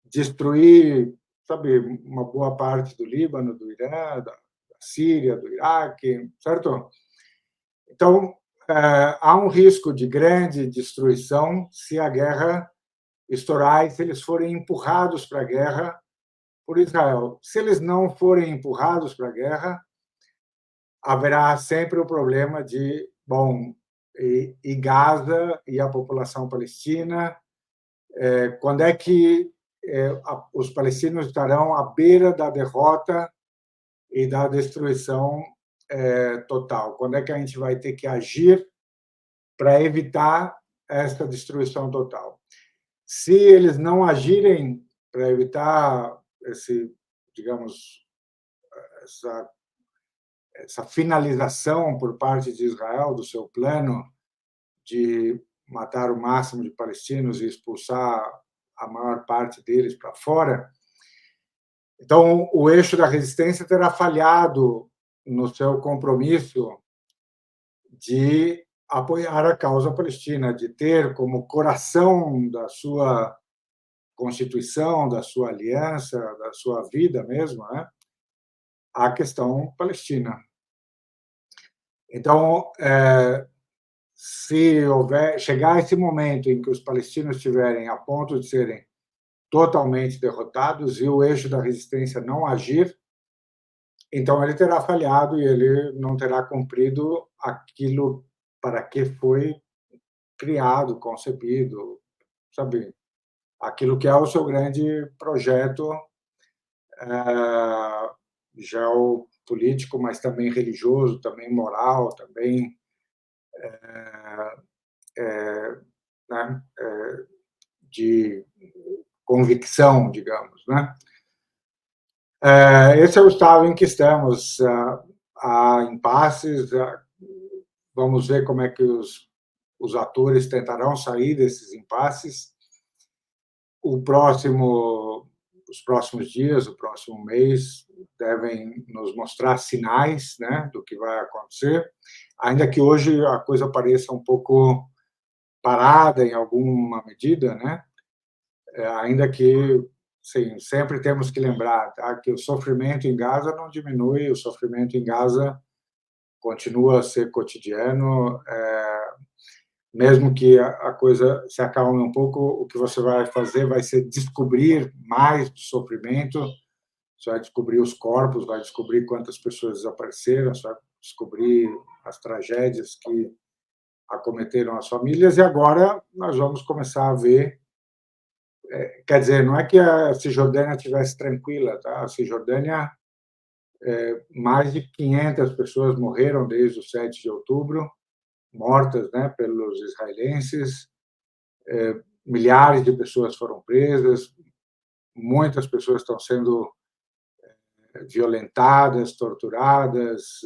destruir, sabe, uma boa parte do Líbano, do Irã, da Síria, do Iraque, certo? Então, há um risco de grande destruição se a guerra estourar e se eles forem empurrados para a guerra por Israel. Se eles não forem empurrados para a guerra, haverá sempre o problema de, bom, e Gaza e a população palestina, quando é que os palestinos estarão à beira da derrota e da destruição total? Quando é que a gente vai ter que agir para evitar essa destruição total? Se eles não agirem para evitar digamos, essa finalização por parte de Israel do seu plano de matar o máximo de palestinos e expulsar a maior parte deles para fora, então o eixo da resistência terá falhado no seu compromisso de apoiar a causa palestina, de ter como coração da sua Constituição, da sua aliança, da sua vida mesmo, né, a questão palestina. Então, se chegar esse momento em que os palestinos estiverem a ponto de serem totalmente derrotados e o eixo da resistência não agir, então ele terá falhado e ele não terá cumprido aquilo para que foi criado, concebido, sabe? Aquilo que é o seu grande projeto geopolítico, mas também religioso, também moral, também né, de convicção, digamos, né? Esse é o estado em que estamos. Há impasses, vamos ver como é que os atores tentarão sair desses impasses. O próximo os próximos dias, o próximo mês, devem nos mostrar sinais, né, do que vai acontecer, ainda que hoje a coisa pareça um pouco parada em alguma medida, né, ainda que, sim, sempre temos que lembrar, tá, que o sofrimento em Gaza não diminui, o sofrimento em Gaza continua a ser cotidiano, mesmo que a coisa se acalme um pouco, o que você vai fazer vai ser descobrir mais do sofrimento, você vai descobrir os corpos, vai descobrir quantas pessoas desapareceram, você vai descobrir as tragédias que acometeram as famílias, e agora nós vamos começar a ver, quer dizer, não é que a Cisjordânia estivesse tranquila, tá? A Cisjordânia, mais de 500 pessoas morreram desde o 7 de outubro, mortas, né, pelos israelenses, milhares de pessoas foram presas, muitas pessoas estão sendo violentadas, torturadas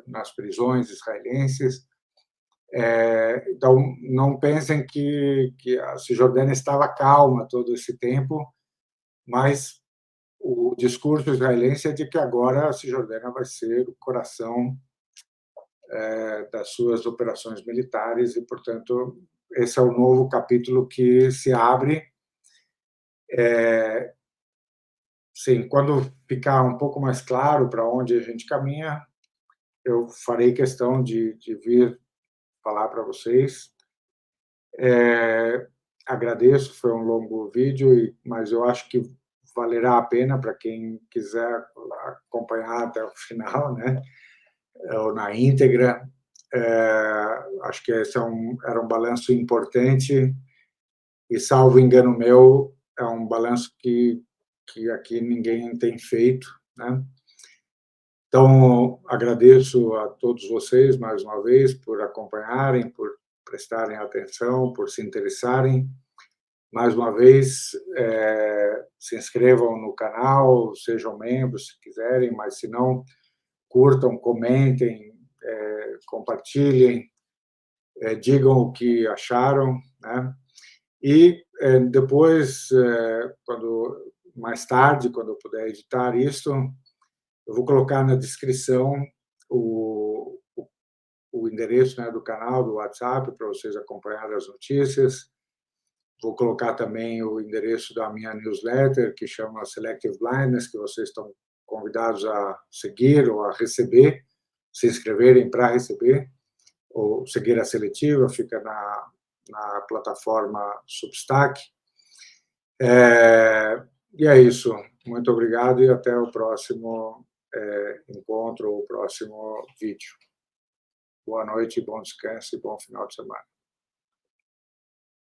nas prisões israelenses. Então, não pensem que a Cisjordânia estava calma todo esse tempo, mas o discurso israelense é de que agora a Cisjordânia vai ser o coração das suas operações militares e, portanto, esse é o novo capítulo que se abre. Sim, quando ficar um pouco mais claro para onde a gente caminha, eu farei questão de vir falar para vocês. Agradeço, foi um longo vídeo, mas eu acho que valerá a pena para quem quiser acompanhar até o final, né? Ou na íntegra. Acho que esse era um balanço importante e, salvo engano meu, é um balanço que aqui ninguém tem feito, né? Então, agradeço a todos vocês, mais uma vez, por acompanharem, por prestarem atenção, por se interessarem. Mais uma vez, se inscrevam no canal, sejam membros, se quiserem, mas se não, curtam, comentem, compartilhem, digam o que acharam, né? E depois, quando mais tarde, quando eu puder editar isso, eu vou colocar na descrição o endereço, né, do canal, do WhatsApp, para vocês acompanharem as notícias. Vou colocar também o endereço da minha newsletter, que chama Selective Blindness, que vocês estão convidados a seguir ou a receber, se inscreverem para receber, ou seguir a seletiva, fica na plataforma Substack. E é isso. Muito obrigado e até o próximo encontro ou o próximo vídeo. Boa noite, bom descanso e bom final de semana.